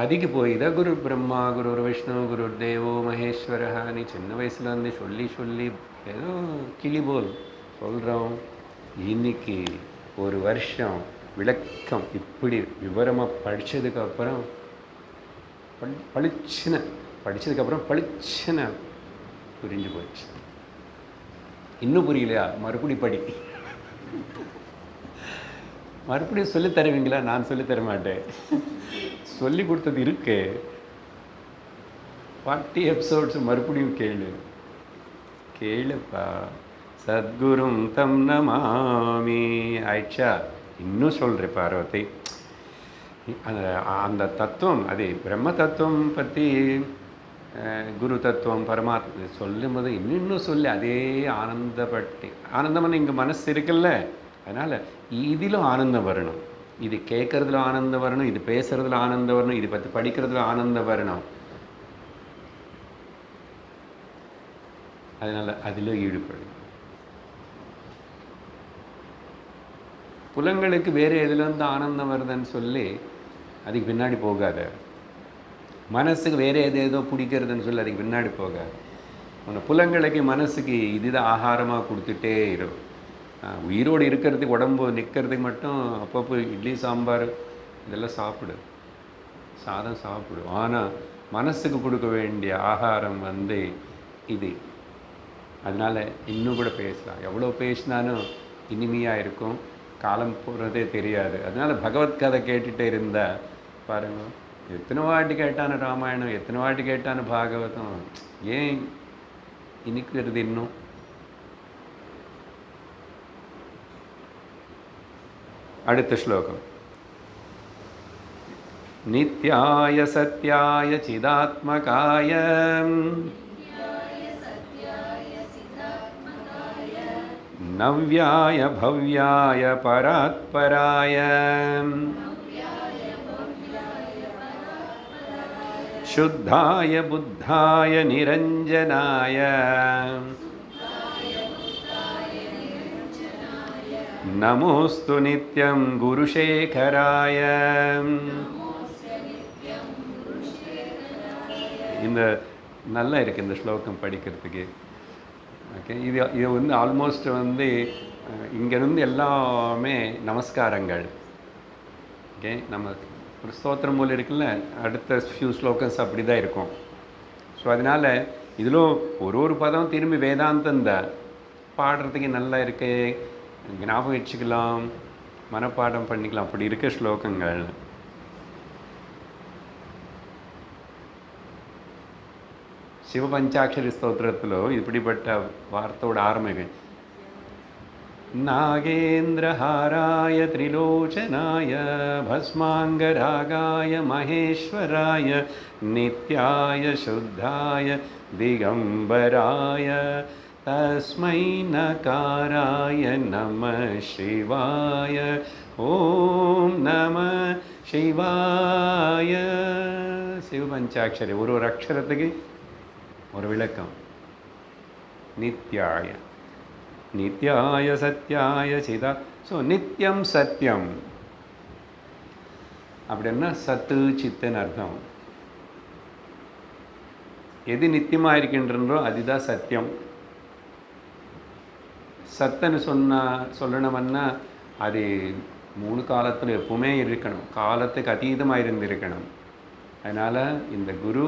அதுக்கு போய் தான் குரு பிரம்மா, குரு விஷ்ணு, குரு தேவோ மகேஸ்வரஹான்னு சின்ன வயசுல வந்து சொல்லி சொல்லி ஏதோ கிளி போல் சொல்கிறோம். இன்னைக்கு ஒரு வருஷம் விளக்கம் இப்படி விவரமாக படித்ததுக்கப்புறம் படித்ததுக்கப்புறம் பளிச்சுன்னு புரிஞ்சு போச்சு. இன்னும் புரியலையா? மறுபடி படி. மறுபடியும் சொல்லி தருவீங்களா? நான் சொல்லி தர மாட்டேன். சொல்லி கொடுத்தது இருக்கு. 40 எபிசோட்ஸ் மறுபடியும் கேளுப்பா. சத்குரும் தம் நமாமி. ஆயிடுச்சா? இன்னும் சொல்கிறேன் பார்வதி. அந்த தத்துவம், அது பிரம்ம தத்துவம் பற்றி, குரு தத்துவம், பரமாத்மா சொல்லும் போது இன்னும் சொல்லி அதே ஆனந்தப்பட்டு, ஆனந்தம்னு இங்கே மனசு இருக்குல்ல, அதனால் இதிலும் ஆனந்தம் வரணும். இது கேட்குறதுல ஆனந்தம் வரணும், இது பேசுகிறதுல ஆனந்தம் வரணும், இது பற்றி படிக்கிறதுல ஆனந்தம் வரணும். அதனால் அதில் ஈடுபடும். புலங்களுக்கு வேறு எதுலேருந்து ஆனந்தம் வருதுன்னு சொல்லி அதுக்கு பின்னாடி போகாத. மனசுக்கு வேறு ஏதோ பிடிக்கிறதுன்னு சொல்லி அதுக்கு பின்னாடி போகாது. உன்னை புலங்களுக்கு மனசுக்கு இதுதான் ஆகாரமாக கொடுத்துட்டே இருக்கும். உயிரோடு இருக்கிறதுக்கு, உடம்பு நிற்கிறதுக்கு மட்டும் அப்பப்போ இட்லி சாம்பார் இதெல்லாம் சாப்பிடு, சாதம் சாப்பிடு. ஆனால் மனசுக்கு கொடுக்க வேண்டிய ஆகாரம் வந்து இது. அதனால் இன்னும் கூட பேசலாம். எவ்வளோ பேசினாலும் இனிமையாக இருக்கும், காலம் போகிறதே தெரியாது. அதனால் பகவத் கதை கேட்டுகிட்டே இருந்தால் பாருங்க, எத்தனை வாட்டி கேட்டான ராமாயணம், எத்தனை வாட்டி கேட்டான பாகவதம், ஏன் இனிக்கிறது இன்னும்? அடுத்த ஸ்லோகம். நித்யாய சத்யாய சிதாத்மகாய நவ்யாய பவ்யாய பராத்பராய சுத்தாய புத்தாய நிரஞ்சனாய நமோஸ்து நித்யம் குருசேகராய. இந்த நல்லா இருக்குது இந்த ஸ்லோகம் படிக்கிறதுக்கு. ஓகே, இது வந்து ஆல்மோஸ்ட் வந்து இங்கேருந்து எல்லாமே நமஸ்காரங்கள். ஓகே, நம்ம ஒரு ஸ்தோத்திரம் போல் இருக்குல்ல, அடுத்த ஃபியூ ஸ்லோகன்ஸ் அப்படி தான் இருக்கும். ஸோ அதனால் இதில் ஒரு பதம் திரும்பி வேதாந்தம் தான் பாடுறதுக்கு நல்லா இருக்கு, ஞாபகம் வச்சுக்கலாம், மனப்பாடம் பண்ணிக்கலாம், அப்படி இருக்க ஸ்லோகங்கள். சிவபஞ்சாட்சரி ஸ்தோத்திரத்தில் இப்படிப்பட்ட வார்த்தையோட ஆரம்பிகள். நாகேந்திரஹாராய திரிலோச்சனாய பஸ்மாங்கராகாய மகேஸ்வராய நித்யாய சுத்தாய திகம்பராய தஸ்மை நகாராய நம சிவாய. ஓம் நம சிவாய. சிவபஞ்சாட்சரி ஒரு அக்ஷரத்துக்கு ஒரு விளக்கம். நித்யாய, நித்யாய சத்யாய சிதா. ஸோ நித்தியம் சத்தியம் அப்படின்னா சத்து சித்துன்னு அர்த்தம். எது நித்தியமாக இருக்கின்றோ அதுதான் சத்தியம். சத்தன்னு சொல்லணும்னா அது 3 காலத்தில் எப்பவுமே இருக்கணும், காலத்துக்கு அதீதமாக இருந்திருக்கணும். அதனால் இந்த குரு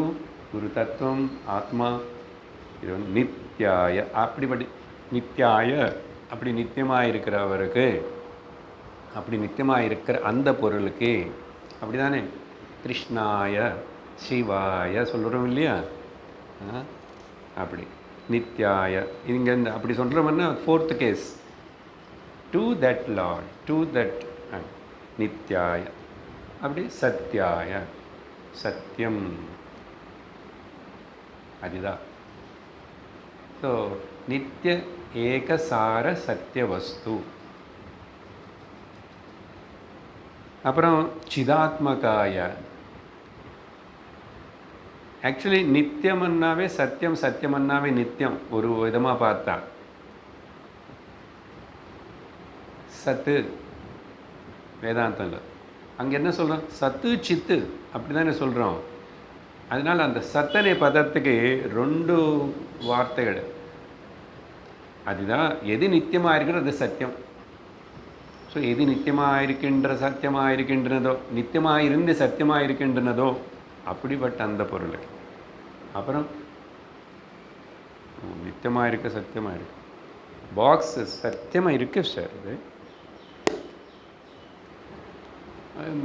தத்துவம் ஆத்மா இது வந்து நித்யாய. அப்படிப்படி நித்யாய அப்படி நித்தியமாக இருக்கிறவருக்கு, அப்படி நித்தியமாக இருக்கிற அந்த பொருளுக்கு, அப்படி தானே கிருஷ்ணாய சிவாய சொல்கிறோம் இல்லையா? அப்படி நித்யாய இங்கே அப்படி சொல்கிறோம்னா 4th case, to that lord, to that நித்யாய. அப்படி சத்யாய, சத்தியம் அதுதான். ஸோ நித்திய ஏகசார சத்திய வஸ்து. அப்புறம் சிதாத்மகாய, ஆக்சுவலி நித்தியம்னாவே சத்தியம், சத்தியம்னாவே நித்தியம். ஒரு விதமாக பார்த்தா சத்து வேதாந்தத்தில் அங்கே என்ன சொல்கிறோம்? சத்து சித்து அப்படி தானே சொல்கிறோம். அதனால் அந்த சத்தனை பதத்துக்கு 2 வார்த்தைகள். அதுதான் எது நித்தியமாக இருக்கிறது அது சத்தியம். ஸோ எது நித்தியமாக இருக்கின்ற சத்தியமாக இருக்கின்றனதோ, நித்தியமாக இருந்து சத்தியமாக இருக்கின்றனதோ அப்படிப்பட்ட அந்த பொருள். அப்புறம் நித்தியமாக இருக்க சத்தியமாக இருக்கு. பாக்ஸ் சத்தியமாக இருக்கு சார். இது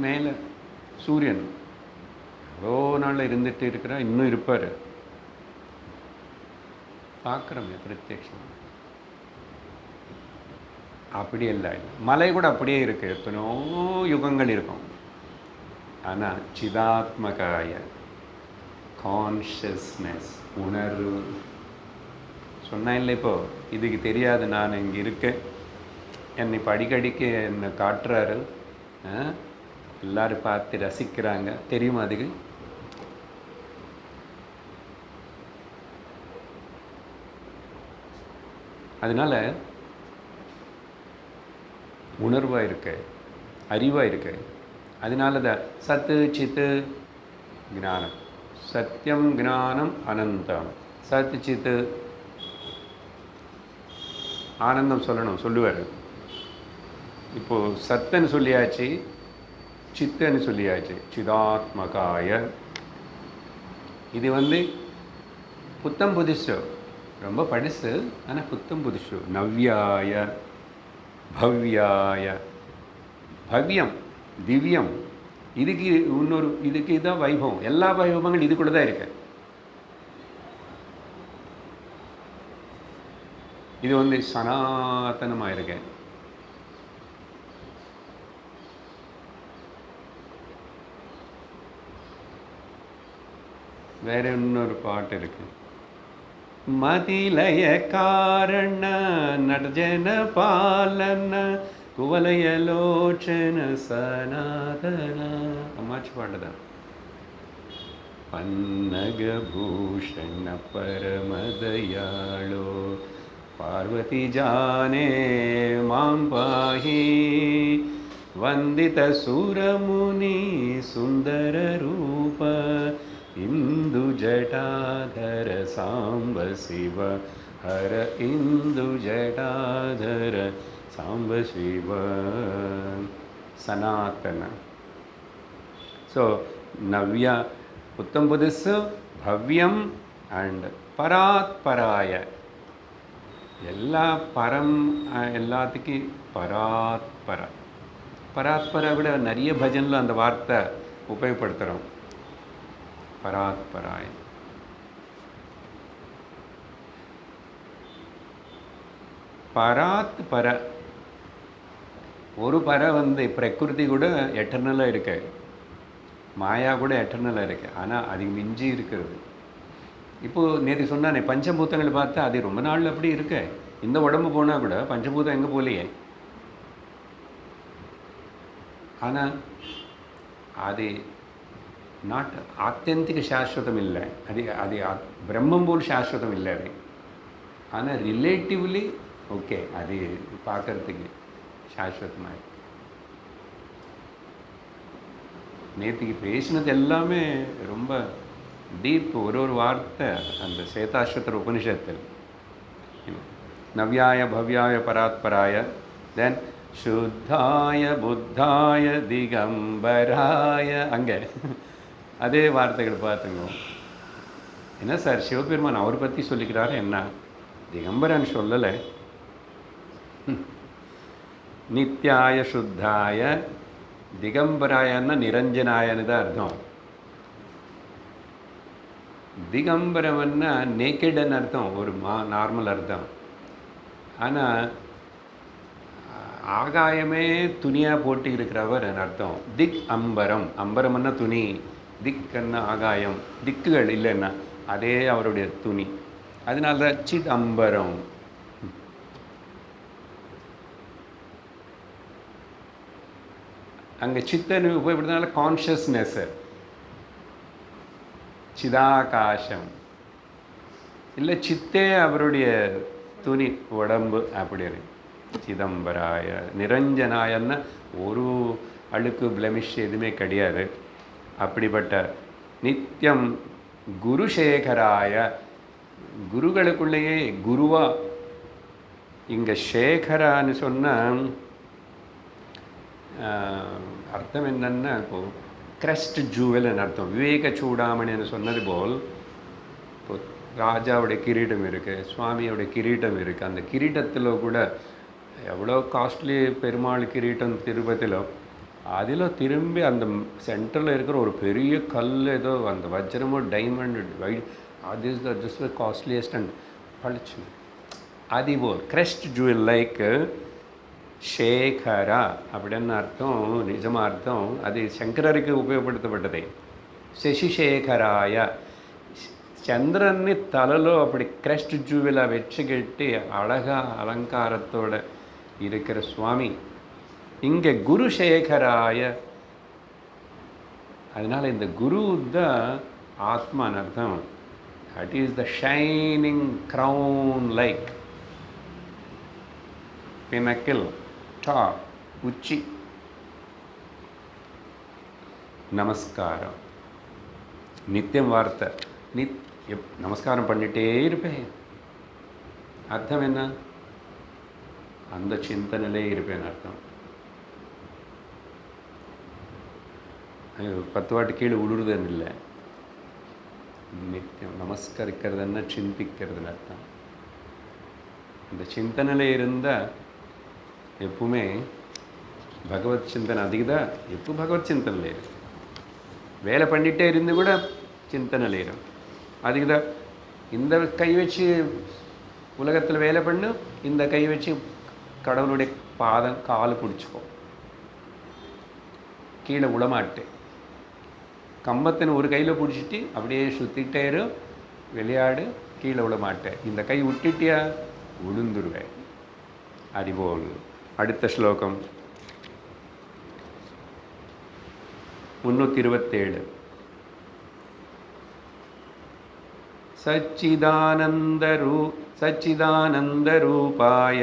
மேலே சூரியன் எவ்வளோ நாளில் இருந்துட்டு இருக்கிறா, இன்னும் இருப்பார். பார்க்குறோமே பிரத்யட்சம். அப்படி இல்லை, மலை கூட அப்படியே இருக்குது, எத்தனையோ யுகங்கள் இருக்கும். ஆனால் சிதாத்மகாய கான்ஷியஸ்னஸ் உணர்வு சொன்னேன் இல்லை. இப்போது இதுக்கு தெரியாது நான் இங்கே இருக்கேன், என்னை இப்போ அடிக்கடிக்கு என்னை காட்டுறாரு, எல்லோரும் பார்த்து ரசிக்கிறாங்க, தெரியுமா? அதுக்கு அதனால் உணர்வாக இருக்க, அறிவாக இருக்க. அதனால தான் சத்து சித்து ஞானம், சத்தியம் ஞானம் அனந்தம். சத்து சித்து ஆனந்தம் சொல்லணும், சொல்லுவார். இப்போது சத்தன்னு சொல்லியாச்சு, சித்தன்னு சொல்லியாச்சு. சிதாத்மகாய இது புத்தம் புதுசு, ரொம்ப படுசு, ஆனால் புத்தம் புதுசு. நவ்யாய பவ்யாய, பவ்யம் திவ்யம். இதுக்கு இன்னொரு, இதுக்கு இதுதான் வைபவம். எல்லா வைபவங்களும் இதுக்குள்ள தான் இருக்கு. இது சனாதனமாக இருக்கு. வேற இன்னொரு பாட்டு இருக்கு. மதிலய காரண நர்ஜன பாலன குவலயலோச்சன சனாதன, அம்மாச்சி பாட்டு தான். பன்னகபூஷண பரமதயாளோ பார்வதி ஜானே மாம் பாஹி வந்தித சூரமுனி சுந்தர ரூப இந்து ஜடாதர சாம்ப சிவ ஹர இந்து ஜடாதர சாம்ப சிவ சனாதன. ஸோ நவ்யா புத்தம் புதுசு, பவ்யம் அண்ட் பராத்பராய. எல்லா பரம் எல்லாத்துக்கும் பராத்பர. பராத்பரை விட நிறைய பஜனில் அந்த வார்த்தை உபயோகப்படுத்துகிறோம். பராத்பராய. பராத் பர. ஒரு பர பிரகிருதி கூட எட்டர்னலாக இருக்கு, மாயா கூட எட்டர்னலாக இருக்கு. ஆனால் அது மிஞ்சி இருக்கிறது. இப்போது நேற்று சொன்னானே பஞ்சபூதங்கள் பார்த்தா அது ரொம்ப நாள் அப்படி இருக்கு. இந்த உடம்பு போனால் கூட பஞ்சபூதம் எங்கே போகலையே. ஆனால் அது நாட் ஆத்தியந்திக சாஸ்வதம் இல்லை. அது பிரம்மம் போல் சாஸ்வதம் இல்லை அது. ஆனால் ரிலேட்டிவ்லி ஓகே, அது பார்க்கறதுக்கு சாஸ்வதமாக. நேற்றுக்கு பேசினது எல்லாமே ரொம்ப டீப். ஒரு வார்த்தை அந்த சேதாஸ்வதர் உபனிஷத்தில் நவ்யாய பவ்யாய பராத்பராய, தென் சுத்தாய புத்தாய திகம்பராய. அங்கே அதே வார்த்தைகள் பார்த்துங்க. என்ன சார் சிவபெருமான் அவர் பற்றி சொல்லிக்கிறாரு, என்ன திகம்பரன் சொல்லலை. நித்யாய சுத்தாய திகம்பராயன்னா நிரஞ்சனாயன்னு தான் அர்த்தம். திகம்பரம்னா நேக்கெடுன்னு அர்த்தம், ஒரு நார்மல் அர்த்தம். ஆனால் ஆகாயமே துணியாக போட்டு இருக்கிறவர் அர்த்தம். திக் அம்பரம். அம்பரம்னா துணி, திக்குன்னா ஆகாயம், திக்குகள் இல்லைன்னா அதே அவருடைய துணி. அதனால தான் சித் அம்பரம். அங்கே சித்தன்னு உபயோகப்படுறதுனால கான்ஷியஸ்னஸ். சிதாகாசம். இல்லை சித்தே அவருடைய துணி உடம்பு அப்படி இருக்கு. சிதம்பராய நிரஞ்சனாயன்னா ஒரு அழுக்கு பிளமிஷ் எதுவுமே கிடையாது. அப்படிப்பட்ட நித்தியம் குருசேகராய, குருகளுக்குள்ளேயே குருவா. இங்கே சேகரான்னு சொன்னால் அர்த்தம் என்னன்னா, இப்போது கிரஸ்ட் ஜூவல்னு அர்த்தம். விவேக சூடாமணின்னு சொன்னது போல் இப்போ ராஜாவுடைய கிரீடம் இருக்குது, சுவாமியோடைய கிரீடம் இருக்குது. அந்த கிரீடத்தில் கூட எவ்வளோ காஸ்ட்லி பெருமாள் கிரீட்டம் திருப்பதியில், அதில் திரும்பி அந்த சென்டரில் இருக்கிற ஒரு பெரிய கல் ஏதோ அந்த வஜ்ரமோ டைமண்ட் அது is the just the costliest and பழிச்சு. அதுபோல் கிரஸ்ட் ஜுவல் லைக் சேகரா அப்படின்னு அர்த்தம். நிஜமாக அர்த்தம் அது சங்கரருக்கு உபயோகப்படுத்தப்பட்டது. శశిశేఖరాయ, చంద్రన్ని తలలో அப்படி கிரஸ்ட் ஜூவலாக வச்சுக்கிட்டு அழகாக அலங்காரத்தோடு இருக்கிற சுவாமி. இங்கே குருசேகராய, அதனால் இந்த குரு தான் ஆத்மான்னு அர்த்தம். That is the shining crown like pinnacle, top, உச்சி. நமஸ்காரம் நித்தியம் வார்த்தை. நமஸ்காரம் பண்ணிகிட்டே இருப்பேன். அர்த்தம் என்ன? அந்த சிந்தனையிலே இருப்பேன் அர்த்தம். 10 வாட்டி கீழே விழுறதுன்னு இல்லை. நித்தியம் நமஸ்கரிக்கிறதுன்னா சிந்திக்கிறதுன்னு அர்த்தம். இந்த சிந்தனையில் இருந்தால் எப்பவுமே பகவத் சிந்தனை அதிகதான். எப்போ பகவத் சிந்தனையில் இருக்கு. வேலை பண்ணிகிட்டே இருந்து கூட சிந்தனையில் இருக்கும் அதுக்குதான். இந்த கை வச்சு உலகத்தில் வேலை பண்ணு, இந்த கை வச்சு கடவுளுடைய பாதம் கால் பிடிச்சிக்கோ, கீழே விடமாட்டேன். கம்பத்தின் ஒரு கையில் பிடிச்சிட்டு அப்படியே சுற்றிக்கிட்டே இரு, விளையாடு, கீழே விடமாட்டேன். இந்த கை விட்டுட்டியா விழுந்துருவேன். அதுபோல் அடுத்த ஸ்லோகம் 327. சச்சிதானந்தரூபாய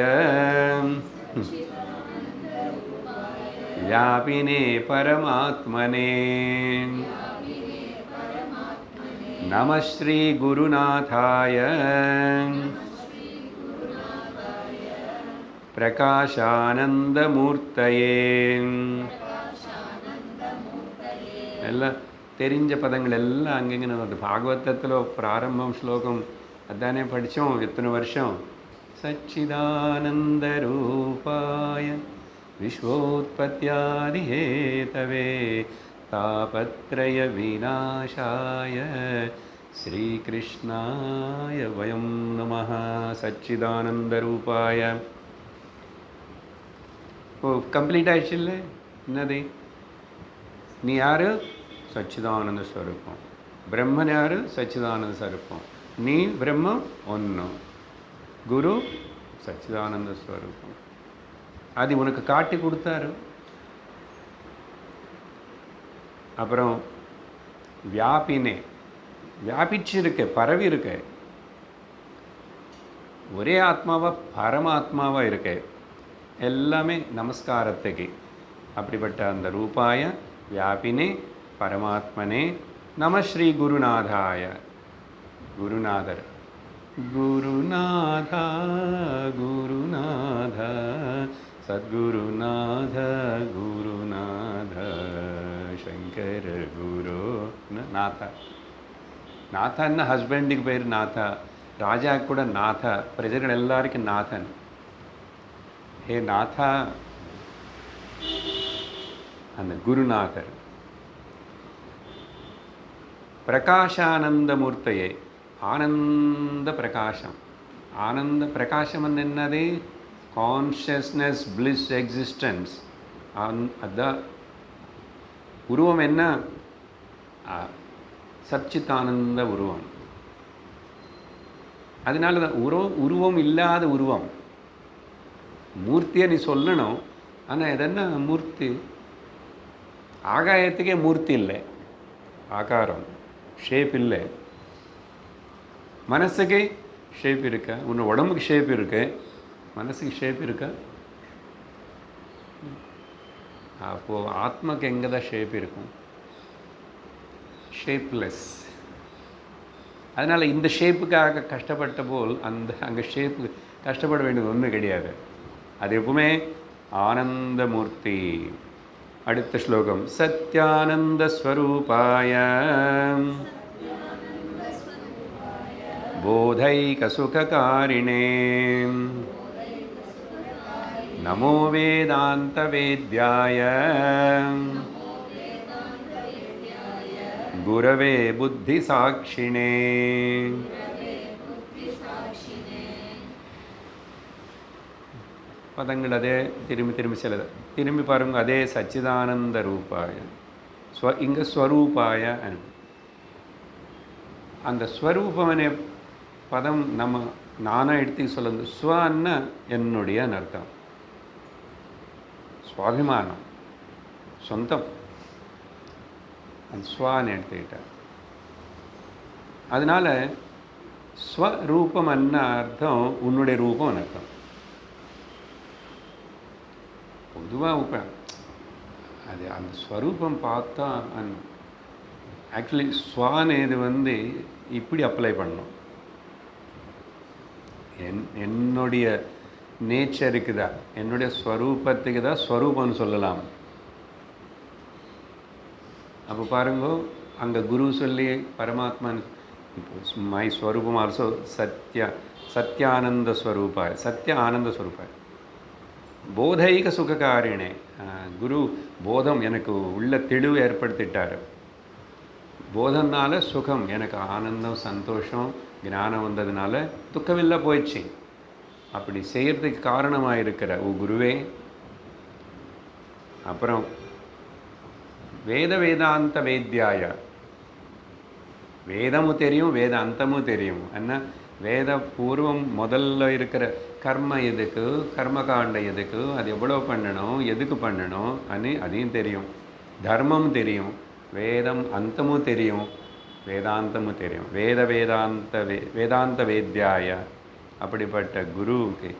व्यापिने परमात्मने नमः श्री गुरुनाथाय பிரகாஷானந்தமூர்த்தயே. எல்லாம் தெரிஞ்ச பதங்கள் எல்லாம் அங்கங்கே வருது. பாகவதத்தில் பிராரம்பம் ஸ்லோகம் அதானே படித்தோம் எத்தனை வருஷம். சச்சிதானந்தரூபாய விஸ்வோத்பத்யாதிஹேதவே தாபத்ரய விநாசாய ஸ்ரீகிருஷ்ணாய வயம் நமः. சச்சிதானந்தரூபாய. ஓ கம்ப்ளீட் ஆயிடுச்சு இல்லை? என்னது? நீ யார்? சச்சிதானந்த ஸ்வரூபம். பிரம்மன் யார்? சச்சிதானந்த ஸ்வரூபம். நீ பிரம்மம் ஒன்று, குரு சச்சிதானந்த ஸ்வரூபம். அது உனக்கு காட்டி கொடுத்தாரு. அப்புறம் வியாபினே, வியாபிச்சு இருக்க, பரவி இருக்க, ஒரே ஆத்மாவா பரமாத்மாவா இருக்க, எல்லாமே நமஸ்காரத்துக்கு. அப்படிப்பட்ட அந்த ரூபாய வியாபினே பரமாத்மனே நம ஸ்ரீ குருநாதாய. குருநாதர் குருநாத குருநாத சத்குருநாத குருநாத சங்கர குரு நாத. நாதன்னா ஹஸ்பண்டுக்கு பேர் நாத, ராஜாவுக்கு கூட நாத, பிரஜைகள் எல்லாருக்கும் நாதன். ஹே நாதா, அந்த குருநாதர். பிரகாஷானந்தமூர்த்தையே, ஆனந்த பிரகாசம். ஆனந்த பிரகாசம் என்னது? Consciousness, bliss, existence. அதுதான் உருவம். என்ன? சச்சிதானந்த உருவம். அதனால தான் உருவம் இல்லாத உருவம். மூர்த்தியை நீ சொல்லணும், ஆனால் எதன்னா மூர்த்தி? ஆகாயத்துக்கே மூர்த்தி இல்லை, ஆகாரம். ஷேப் இல்லை. மனசுக்கு ஷேப் இருக்கா? உன்னை உடம்புக்கு ஷேப் இருக்கு, மனசுக்கு ஷேப் இருக்கா? அப்போது ஆத்மாக்கு எங்கே தான் ஷேப் இருக்கும்? ஷேப்லெஸ். அதனால் இந்த ஷேப்புக்காக கஷ்டப்பட்ட போல் அங்கே ஷேப்பு கஷ்டப்பட வேண்டியது ஒன்றும் கிடையாது. அது எப்பவுமே ஆனந்தமூர்த்தி. அடுத்த ஸ்லோகம். சத்யானந்த ஸ்வரூபாய போதைக சுககாரிணே நமோ வேதாந்த வேத்யாய குரவே புத்தி சாட்சிணே. பதங்கள் அதே திரும்பி செல்லுது. திரும்பி பாருங்க. அதே சச்சிதானந்த ரூபாய இங்கே ஸ்வரூபாய. அந்த ஸ்வரூபமனே பதம் நம்ம நானாக எடுத்து சொல்லுது. ஸ்வன்னா என்னுடைய அர்த்தம், சுவாபிமானம், சொந்தம். அந்த ஸ்வான்னு எடுத்துக்கிட்டார். அதனால ஸ்வரூபம் என்ன அர்த்தம்? உன்னுடைய ரூபம் அர்த்தம். பொதுவாக அது அந்த ஸ்வரூபம் பார்த்தா ஆக்சுவலி ஸ்வான் இது இப்படி அப்ளை பண்ணணும். என்னுடைய நேச்சருக்கு தான், என்னுடைய ஸ்வரூபத்துக்கு தான் ஸ்வரூபம்னு சொல்லலாம். அப்போ பாருங்க, அங்கே குரு சொல்லி பரமாத்மான் இப்போ மை ஸ்வரூபம் ஆல்சோ சத்யானந்த ஸ்வரூபாய், சத்ய ஆனந்த ஸ்வரூபாய் போதைக சுககாரிணே. குரு போதம் எனக்கு உள்ள தெளிவு ஏற்படுத்திட்டார். போதம்னால சுகம், எனக்கு ஆனந்தம், சந்தோஷம், ஞானம் வந்ததுனால துக்கமில்லை போயிடுச்சு. அப்படி செய்கிறதுக்கு காரணமாக இருக்கிற குருவே. அப்புறம் வேதாந்த வேத்யாய, வேதமும் தெரியும், வேத அந்தமும் தெரியும். என்ன வேத பூர்வம் முதல்ல இருக்கிற கர்ம எதுக்கு, கர்மகாண்ட எதுக்கு, அது எவ்வளோ பண்ணணும், எதுக்கு பண்ணணும் அதையும் தெரியும். தர்மம் தெரியும், வேதம் அந்தமும் தெரியும், வேதாந்தமும் தெரியும். வேதாந்த வேத்யாய. அப்படிப்பட்ட குருவுக்கு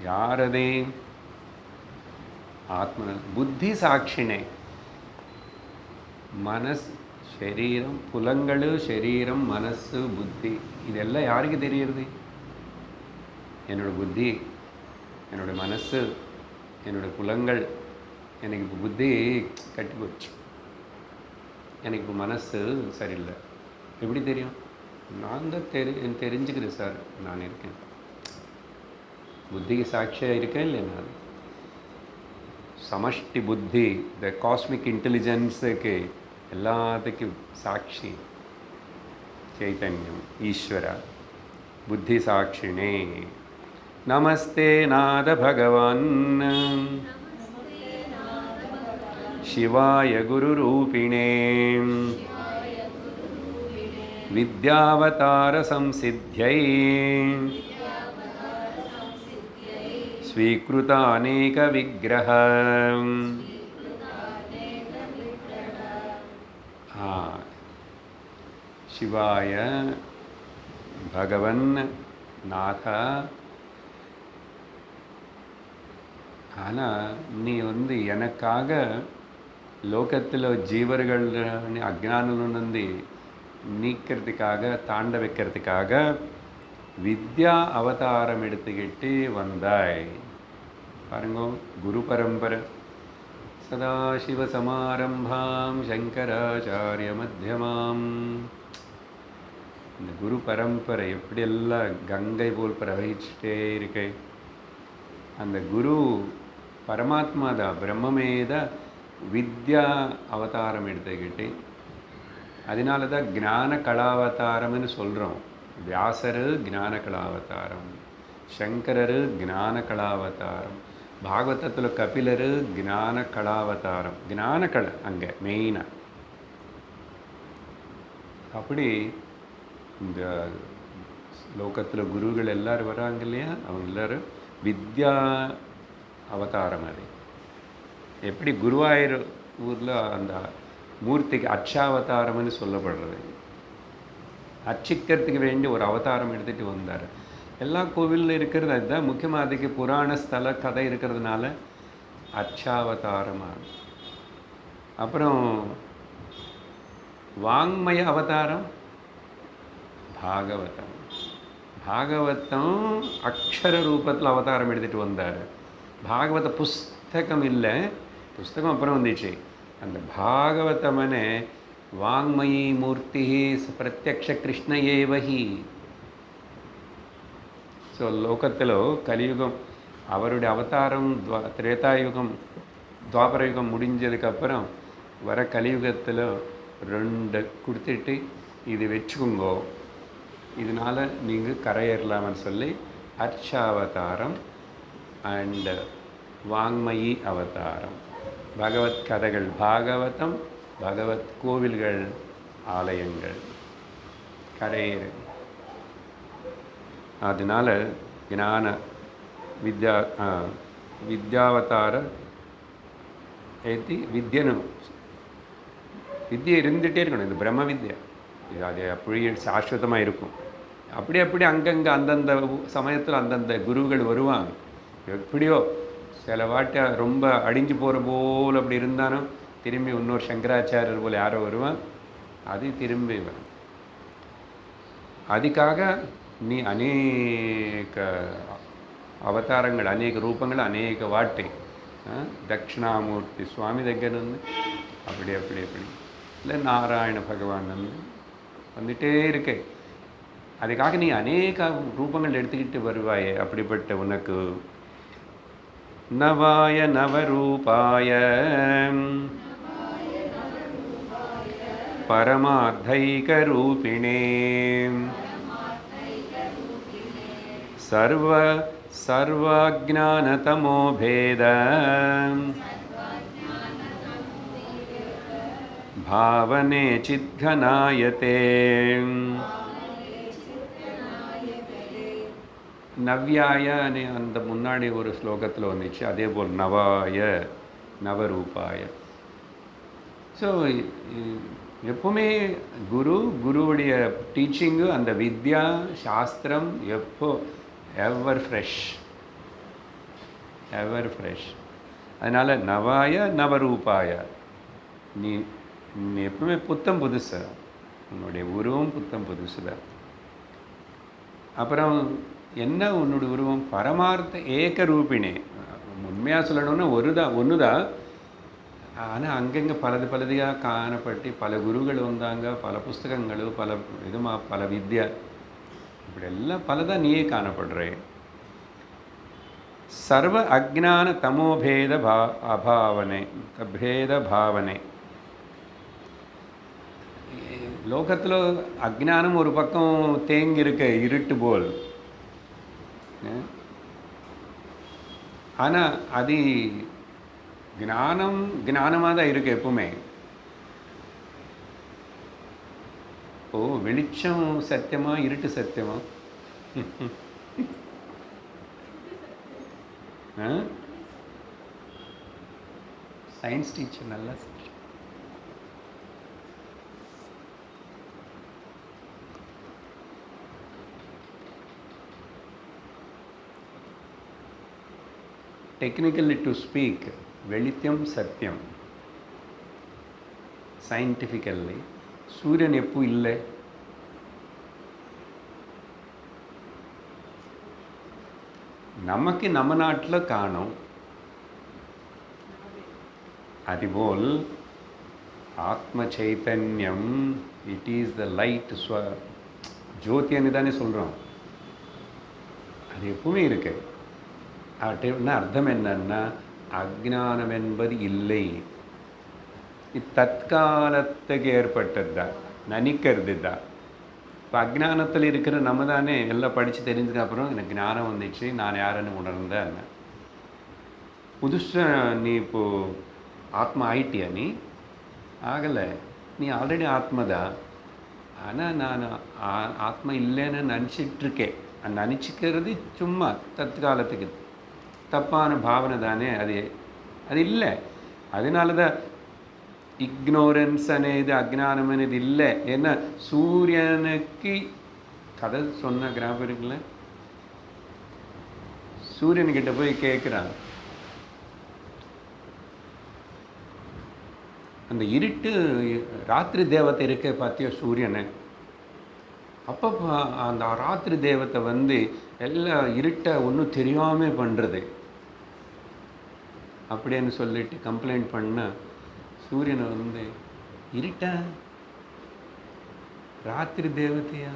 யாரதே ஆத்ம புத்தி சாட்சினே. மனஸ், சரீரம், புலங்கள், சரீரம், மனசு, புத்தி, இதெல்லாம் யாருக்கு தெரியுறது? என்னோட புத்தி, என்னோட மனசு, என்னோட புலங்கள். எனக்கு இப்போ புத்தி கட்டி போச்சு, எனக்கு இப்போ மனசு சரியில்லை. எப்படி தெரியும்? நான் தான் தெரிஞ்சுக்கிறேன் சார், நான் இருக்கேன். புத்திக்கு சாட்சியாக இருக்கேன் இல்லை? நான் சமஷ்டி புத்தி, த காஸ்மிக் இன்டெலிஜென்ஸுக்கு எல்லாத்துக்கும் சாட்சி சைத்தன்யம், ஈஸ்வர. புத்தி சாட்சிணே. நமஸ்தே நாத பகவான் சிவாய குருரூபிணே வித்யாவதார சம்சித்யை ஸ்வீக்ருத அநேக விக்கிரக. சிவாய பகவன் நாத. ஆனால் நீ எனக்காக லோகத்தில் ஜீவர்கள் அஜ்ஞானம் நீக்கிறதுக்காக, தாண்ட வைக்கிறதுக்காக வித்யா அவதாரம் எடுத்துக்கிட்டு வந்தாய். பாருங்க, குரு பரம்பரை. சதாசிவ சமாரம்பாம் சங்கராச்சாரிய மத்தியமாம். இந்த குரு பரம்பரை எப்படியெல்லாம் கங்கை போல் பிரவகிச்சுட்டே இருக்கே. அந்த குரு பரமாத்மா தான், பிரம்மமேத வித்யா அவதாரம் எடுத்துக்கிட்டு. அதனால தான் ஞான கலாவதாரம்னு சொல்கிறோம். வியாசர் ஞான கலாவதாரம், சங்கரர் ஞான கலாவதாரம், பாகவதத்தில் கபிலர் ஞான கலாவதாரம். ஞான கலை அங்கே மெயினாக. அப்படி இந்த லோகத்தில் குருகள் எல்லோரும் வராங்க இல்லையா, அவங்க எல்லோரும் வித்யா அவதாரம். அது எப்படி குருவாயூர் ஊரில் அந்த மூர்த்திக்கு அச்சாவதாரம்னு சொல்லப்படுறது. அர்ச்சிக்கிறதுக்கு வேண்டி ஒரு அவதாரம் எடுத்துகிட்டு வந்தார். எல்லா கோவிலில் இருக்கிறது அதுதான். முக்கியமாக அதுக்கு புராண ஸ்தல கதை இருக்கிறதுனால அச்சாவதாரமாக. அப்புறம் வாங்மய அவதாரம் பாகவதம். பாகவதம் அக்ஷர ரூபத்தில் அவதாரம் எடுத்துகிட்டு வந்தார். பாகவத புஸ்தகம் இல்லை, புஸ்தகம் அப்புறம் வந்துச்சு. அந்த பாகவதமனே வாங்மயி மூர்த்தி பிரத்யக்ஷ கிருஷ்ண ஏவஹி. ஸோ லோகத்தில் கலியுகம் அவருடைய அவதாரம் திரேதாயுகம் துவாபரயுகம் முடிஞ்சதுக்கப்புறம் வர கலியுகத்தில் 2 கொடுத்துட்டு இது வச்சுக்கோங்கோ, இதனால் நீங்கள் கரையேறலாம்னு சொல்லி அர்ச்சாவதாரம் அண்ட் வாங்மயி அவதாரம். பகவத் கதைகள், பாகவதம், பகவத் கோவில்கள், ஆலயங்கள் கரையேறு. அதனால் ஞான வித்யாவதார ஏற்றி வித்யனு வித்யை இருந்துகிட்டே இருக்கணும். இது பிரம்ம வித்யா, இது அது அப்படியே சாஸ்வதமாக இருக்கும். அப்படி அங்கங்கே அந்தந்த சமயத்தில் அந்தந்த குருகள் வருவாங்க. எப்படியோ சில வாட்டை ரொம்ப அடிஞ்சு போகிற போல் அப்படி இருந்தாலும் திரும்பி இன்னொரு சங்கராச்சாரியர் போல் யாரோ வருவான், அது திரும்பி வரும். அதுக்காக நீ அநேக அவதாரங்கள், அநேக ரூபங்கள், அநேக வாட்டை தட்சிணாமூர்த்தி சுவாமி దగ్గర ఉంది. அப்படி இல்லை நாராயண பகவான் வந்துட்டே இருக்கு. அதுக்காக நீ அநேக ரூபங்கள் எடுத்துக்கிட்டு வருவாயே. அப்படிப்பட்ட உனக்கு நவாய நவரூபாய பரமார்த்தைகரூபிணே சர்வஜானதமோ பேத பாவனே சித்கனாயதே. நவ்யாய அந்த முன்னாடி ஒரு ஸ்லோகத்தில் வந்துச்சு, அதே போல் நவாய நவரூபாய. ஸோ எப்பவுமே குருவுடைய டீச்சிங்கு, அந்த வித்யா சாஸ்திரம் எப்போ எவர் ஃப்ரெஷ். அதனால் நவாய நவரூபாய, நீ எப்பவுமே புத்தம் புதுசு, உன்னுடைய உருவம் புத்தம் புதுசு தான். அப்புறம் என்ன உன்னுடைய உருவம்? பரமார்த்த ஏக ரூபிணி. உண்மையாக சொல்லணும்னா ஒன்று தான். ஆனால் அங்கங்கே பலதையாக காணப்பட்டு பல குருகள் வந்தாங்க, பல புஸ்தகங்கள், பல வித்யா, இப்படி எல்லாம் பலதான் நீயே காணப்படுறே. சர்வ அஜ்ஞான தமோபேத பேத பாவனை. லோகத்தில் அஜ்ஞானம் ஒரு பக்கம் தேங்கி இருக்க, இருட்டு போல். ஆனால் அது ஞானமாக தான் இருக்கு எப்பவுமே. ஓ, வெளிச்சம் சத்தியமா, இருட்டு சத்தியமா? சயின்ஸ் டீச்சர் நல்லா technically to speak, வெளிச்சம் சத்தியம். சயின்டிஃபிக்கல்லி சூரியன் எப்போ இல்லை? நமக்கு நம்ம நாட்டில் காணும். அதுபோல் ஆத்ம சைத்தன்யம், இட் இஸ் த லைட், ஜோதின்னு தானே சொல்கிறோம். அது எப்பவுமே இருக்கு. அப்படின்னா அர்த்தம் என்னன்னா, அஜ்ஞானம் என்பது இல்லை, இது தற்காலத்துக்கு ஏற்பட்டது தான், நினைக்கிறது தான். இப்போ அஜ்ஞானத்தில் இருக்கிற நம்ம தானே எல்லாம் படித்து தெரிஞ்சதுக்கு அப்புறம் எனக்கு ஞானம் வந்துச்சு, நான் யாருன்னு உணர்ந்தேன். புதுசாக நீ இப்போது ஆத்மா ஆயிட்டியா? நீ ஆகலை, நீ ஆல்ரெடி ஆத்மா தான். ஆனால் நான் ஆத்மா இல்லைன்னு நினச்சிட்ருக்கேன். நினச்சிக்கிறது சும்மா தற்காலத்துக்கு தப்பான பாவனை தானே, அது இல்லை. அதனால தான் ఇగ్నోరెన్స్ అనేది అజ్ఞానం అనేది இல்லை. ஏன்னா சூரியனுக்கு கதை சொன்ன ஞாபகம் இருக்குல்ல, சூரியன்கிட்ட போய் கேட்குறான், அந்த இருட்டு ராத்திரி தேவத்தை இருக்க பார்த்தியோ சூரியனை, அப்போ அந்த ராத்திரி தேவத்தை வந்து எல்லாம் இருட்டை ஒன்றும் தெரியாமல் பண்ணுறது அப்படின்னு சொல்லிட்டு கம்ப்ளைண்ட் பண்ண, சூரியனை வந்து இருட்டா ராத்திரி தேவதையா,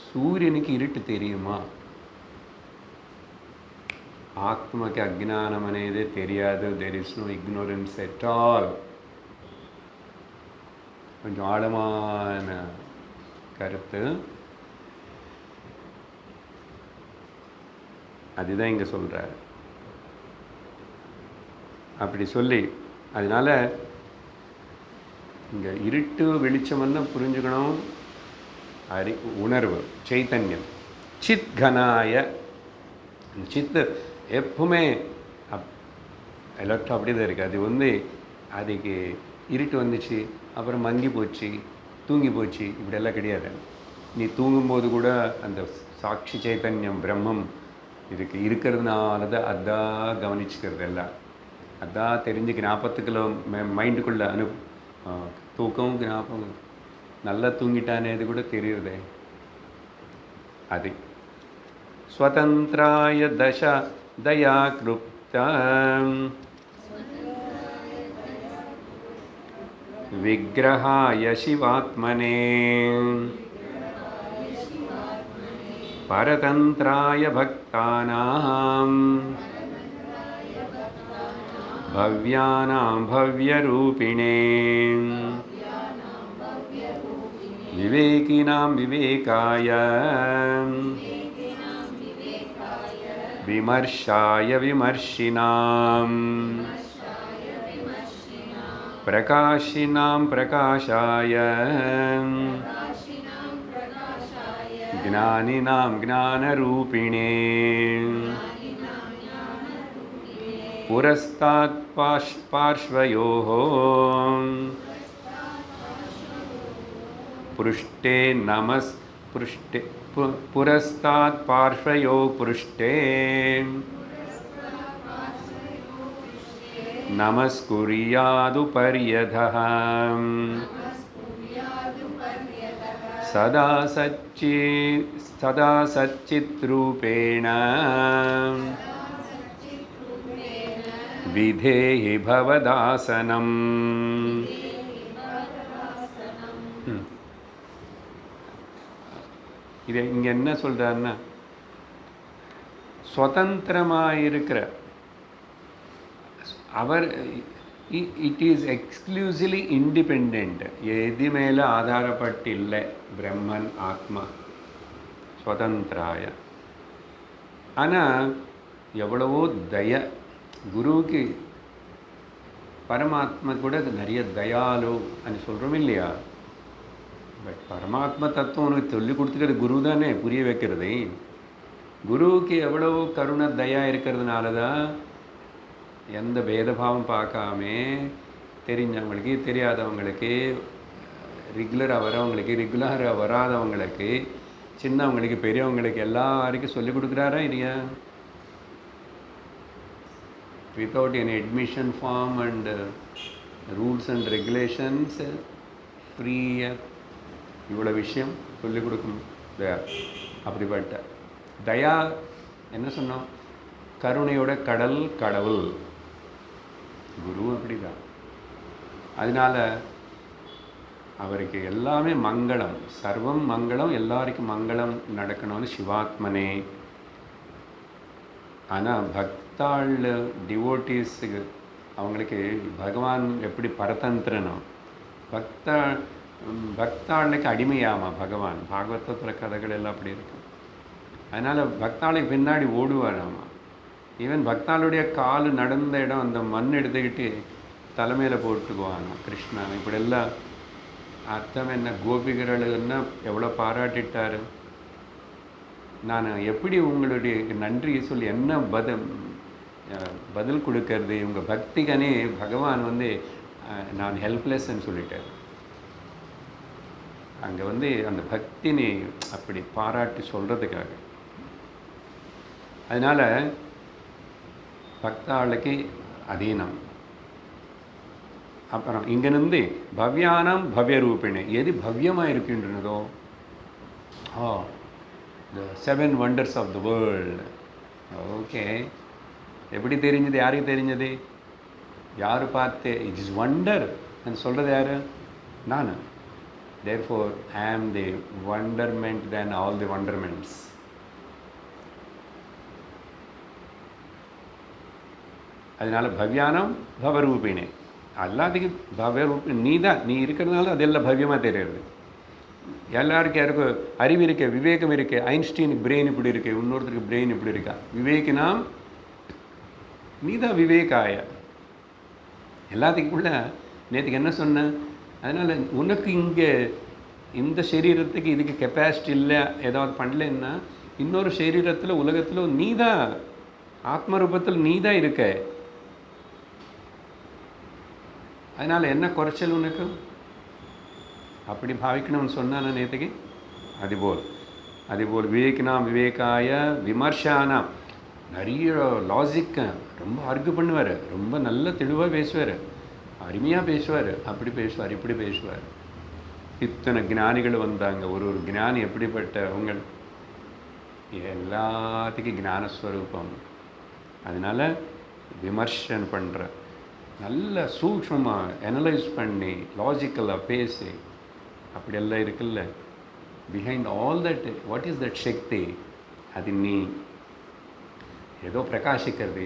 சூரியனுக்கு இருட்டு தெரியுமா? ஆத்மக்கு அஜ்ஞானம் అనేది தெரியாது. there is no ignorance at all. கொஞ்சம் ஆழமான கருத்து. அதுதான் இங்கே சொல்கிறார். அப்படி சொல்லி அதனால இங்கே இருட்டு வெளிச்சம்னு புரிஞ்சுக்கணும். உணர்வு சைத்தன்யம் சித் கனாய, சித்து எப்பவுமே எலக்ட்ரோ அப்படி தான் இருக்குது. அது வந்து அதுக்கு இருட்டு வந்துச்சு அப்புறம் மங்கி போச்சு தூங்கி போச்சு இப்படியெல்லாம் கிடையாது. நீ தூங்கும்போது கூட அந்த சாட்சி சைத்தன்யம் பிரம்மம் இதுக்கு இருக்கிறதுனால தான் அதான் கவனிச்சுக்கிறது எல்லாம், அதான் தெரிஞ்சுக்க 40 கிலோ மைண்டுக்குள்ளே தூக்கம் ஞாபகம் நல்லா தூங்கிட்டானே இது கூட தெரியுறதே. அது ஸ்வதந்திராய தச தயா கிருப்த விக்கிரகாய சிவாத்மனே பரதந்திராய பக்தானாம் பவ்யானாம் பவ்யரூபிணே விவேகினாம் விவேகாய விமர்ஷாய விமர்ஷினாம் பிரகாஷினாம் பிரகாஷாய ஞானினாம் ஞானரூபிணே புரஸ்தாத் பார்ஷ்வயோः पृष्ठे नमस् पृष्ठे पुरस्तात् पार्श्वयो पृष्ठे नमस्कुर्यादुपर्यधः सदा सच्चिद्रूपेण विधेहि भवदासनम्. இது இங்கே என்ன சொல்கிறாருன்னா, சுதந்திரமாக இருக்கிற அவர் இட் இஸ் எக்ஸ்க்ளூசிவ்லி இண்டிபெண்ட், எது மேலே ஆதாரப்பட்டு இல்லை. பிரம்மன் ஆத்மா சுதந்திராய. ஆனால் எவ்வளவோ தய குருவுக்கு பரமாத்மா கூட நிறைய தயாலு అని சொல்கிறோம் இல்லையா? பட் பரமாத்மா தத்துவம் உனக்கு சொல்லி கொடுத்துக்கிறது குரு தானே, புரிய வைக்கிறது. குருவுக்கு எவ்வளோ கருணை தயா இருக்கிறதுனால தான் எந்த பேதபாவம் பார்க்காம தெரிஞ்சவங்களுக்கு தெரியாதவங்களுக்கு, ரெகுலராக வரவங்களுக்கு ரெகுலராக வராதவங்களுக்கு, சின்னவங்களுக்கு பெரியவங்களுக்கு எல்லாருக்கும் சொல்லிக் கொடுக்குறாரா இல்லையா? without any admission form and rules and regulations, ஃப்ரீயாக இவ்வளோ விஷயம் சொல்லிக் கொடுக்கும் தயா. அப்படிப்பட்ட தயா என்ன சொன்னோம்? கருணையோட கடல் கடவுள் குரு. அப்படிதான். அதனால அவருக்கு எல்லாமே மங்களம், சர்வம் மங்களம், எல்லாருக்கும் மங்களம் நடக்கணும்னு சிவாத்மனே. ஆனால் பக்தாள் டிவோட்டீஸுக்கு அவங்களுக்கு பகவான் எப்படி பரதந்திரனோ, பக்தாளுக்கு அடிமையாமா பகவான். பாகவதத்தில் கதைகள் எல்லாம் அப்படி இருக்கு. அதனால் பக்தாளுக்கு பின்னாடி ஓடுவாராமா. ஈவன் பக்தாளுடைய கால் நடந்த இடம் அந்த மண் எடுத்துக்கிட்டு தலைமையில் போட்டுக்குவானா கிருஷ்ணன். இப்படியெல்லாம் அர்த்தம் என்ன? கோபிகர்கள்னா எவ்வளோ பாராட்டிட்டார். நான் எப்படி உங்களுடைய நன்றி சொல்லி என்ன பதில் கொடுக்கறது? உங்கள் பக்திகனே பகவான் வந்து நான் ஹெல்ப்லெஸ்ன்னு சொல்லிட்டேன். அங்கே வந்து அந்த பக்தினி அப்படி பாராட்டி சொல்கிறதுக்காக. அதனால் பக்தாளுக்கு அதீனம். அப்புறம் இங்கேருந்து பவ்யானம் பவ்ய ரூபிணி, எது பவ்யமாக இருக்கின்றனதோ, the 7 wonders of the world. Okay, எப்படி தெரிஞ்சது? யாருக்கு தெரிஞ்சது? யார் பார்த்து இட் இஸ் வண்டர் சொல்கிறது? யார்? நான். Therefore, I am the wonderment than all the wonderments. அதனால் பவ்யானம் பவரூபிணி, எல்லாத்துக்கும் பவரூபி நீ தான். நீ இருக்கிறதுனால அதெல்லாம் பவ்யமாக தெரியுது. எல்லாருக்கும் யாருக்கும் அறிவு இருக்கு, விவேகம் இருக்கு. ஐன்ஸ்டீனுக்கு பிரெயின் இப்படி இருக்கு, இன்னொருத்தருக்கு பிரெயின் இப்படி இருக்கா. விவேகினாம் நீ தான் விவேகாய. எல்லாத்துக்குள்ள நேற்றுக்கு என்ன சொன்னேன்? அதனால் உனக்கு இங்கே இந்த சரீரத்துக்கு இதுக்கு கெப்பாசிட்டி இல்லை, ஏதாவது பண்ணலன்னா இன்னொரு சரீரத்தில் உலகத்தில் நீ தான் ஆத்மரூபத்தில் நீ தான் இருக்க. அதனால் என்ன குறைச்சல் உனக்கு? அப்படி பாவிக்கணும்னு சொன்னான் நேற்றுக்கு. அதுபோல் விவேகினாம் விவேகாய விமர்சானாம், நிறைய லாஜிக்க ரொம்ப ஆர்கியூ பண்ணுவார், ரொம்ப நல்ல தெளிவாக பேசுவார், அருமையாக பேசுவார், அப்படி பேசுவார், இப்படி பேசுவார். இத்தனை ஞானிகள் வந்தாங்க. ஒரு ஞானி எப்படிப்பட்ட உங்கள் எல்லாத்துக்கும் ஞானஸ்வரூபம். அதனால் விமர்சனம் பண்ணுற, நல்ல சூக்ஷ்மமாக அனலைஸ் பண்ணி லாஜிக்கலாக பேசி அப்படியெல்லாம் இருக்குல்ல. Behind all that what is that shakti? அது நீ. ஏதோ பிரகாசிக்கிறது,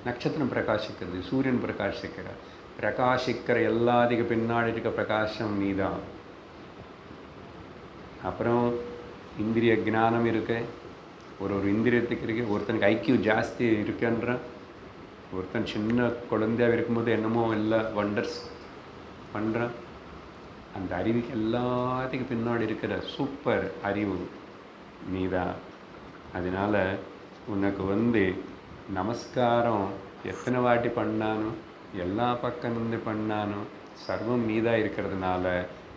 நட்சத்திரம் பிரகாசிக்கிறது, சூரியன் பிரகாசிக்கிற எல்லாத்துக்கு பின்னாடி இருக்க பிரகாசம் நீ தான். அப்புறம் இந்திரிய ஞானம் இருக்கு, ஒரு இந்திரியத்துக்கு இருக்கு. ஒருத்தனுக்கு ஐக்கியூ ஜாஸ்தி இருக்குன்ற, ஒருத்தன் சின்ன குழந்தையாக இருக்கும்போது என்னமோ எல்லாம் வண்டர்ஸ் பண்ணுறான். அந்த அறிவுக்கு எல்லாத்துக்கும் பின்னாடி இருக்கிற சூப்பர் அறிவு நீ தான். அதனால் உனக்கு வந்து நமஸ்காரம் எத்தனை வாட்டி பண்ணானோ, எல்லா பக்கம் இருந்து பண்ணானோ, சர்வம் நீதாக இருக்கிறதுனால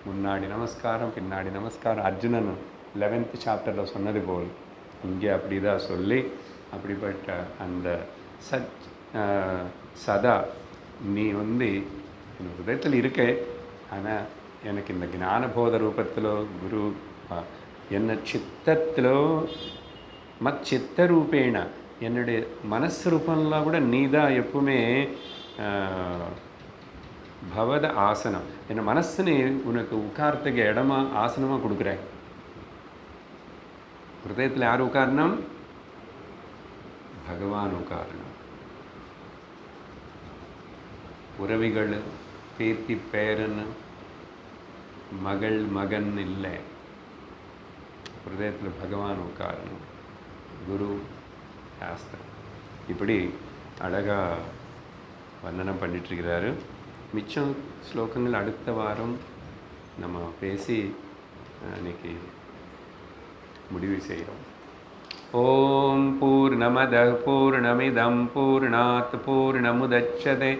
முன்னாடி நமஸ்காரம் பின்னாடி நமஸ்காரம். அர்ஜுனன் 11th சாப்டரில் சொன்னது போல் இங்கே அப்படி தான் சொல்லி, அப்படிப்பட்ட அந்த சதா நீ வந்து என் ஹிருதயத்தில் இருக்க. ஆனால் எனக்கு இந்த ஞானபோத ரூபத்திலோ குரு என்ன சித்தத்திலோ மச்சித்த ரூபேண என்னுடைய மனசு ரூபம்லாம் கூட நீ தான் எப்பவுமே பவத ஆசனம். என் மனசுன்னு உனக்கு உட்காரத்துக்கு இடமா ஆசனமாக கொடுக்குறேன். ஹிருதயத்தில் யார் உட்காரணும்? பகவான் உட்காரணும். உறவிகள் பேத்தி பேரன் மகள் மகன் இல்லை, ஹிருதயத்தில் பகவான் உட்காரணும். குரு சாஸ்திரம் இப்படி அழகாக வர்ணனம் பண்ணிட்டுருக்கிறாரு. மிச்சம் ஸ்லோகங்கள் அடுத்த வாரம் நம்ம பேசி இன்னைக்கு முடிவு செய்கிறோம். ஓம் பூர்ணமத பூர்ணமிதம் பூர்ணாத் பூர்ணமுதச்யதே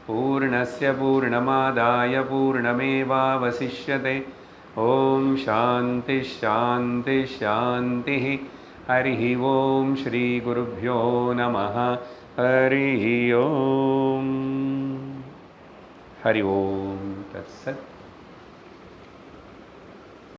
பூர்ணஸ்ய பூர்ணமாதாய பூர்ணமேவாவசிஷ்யதே. ஓம் சாந்தி சாந்தி சாந்தி. हरिः ओं श्री गुरुभ्यो नमः. हरिः ओं. हरि ओं तत्सत्.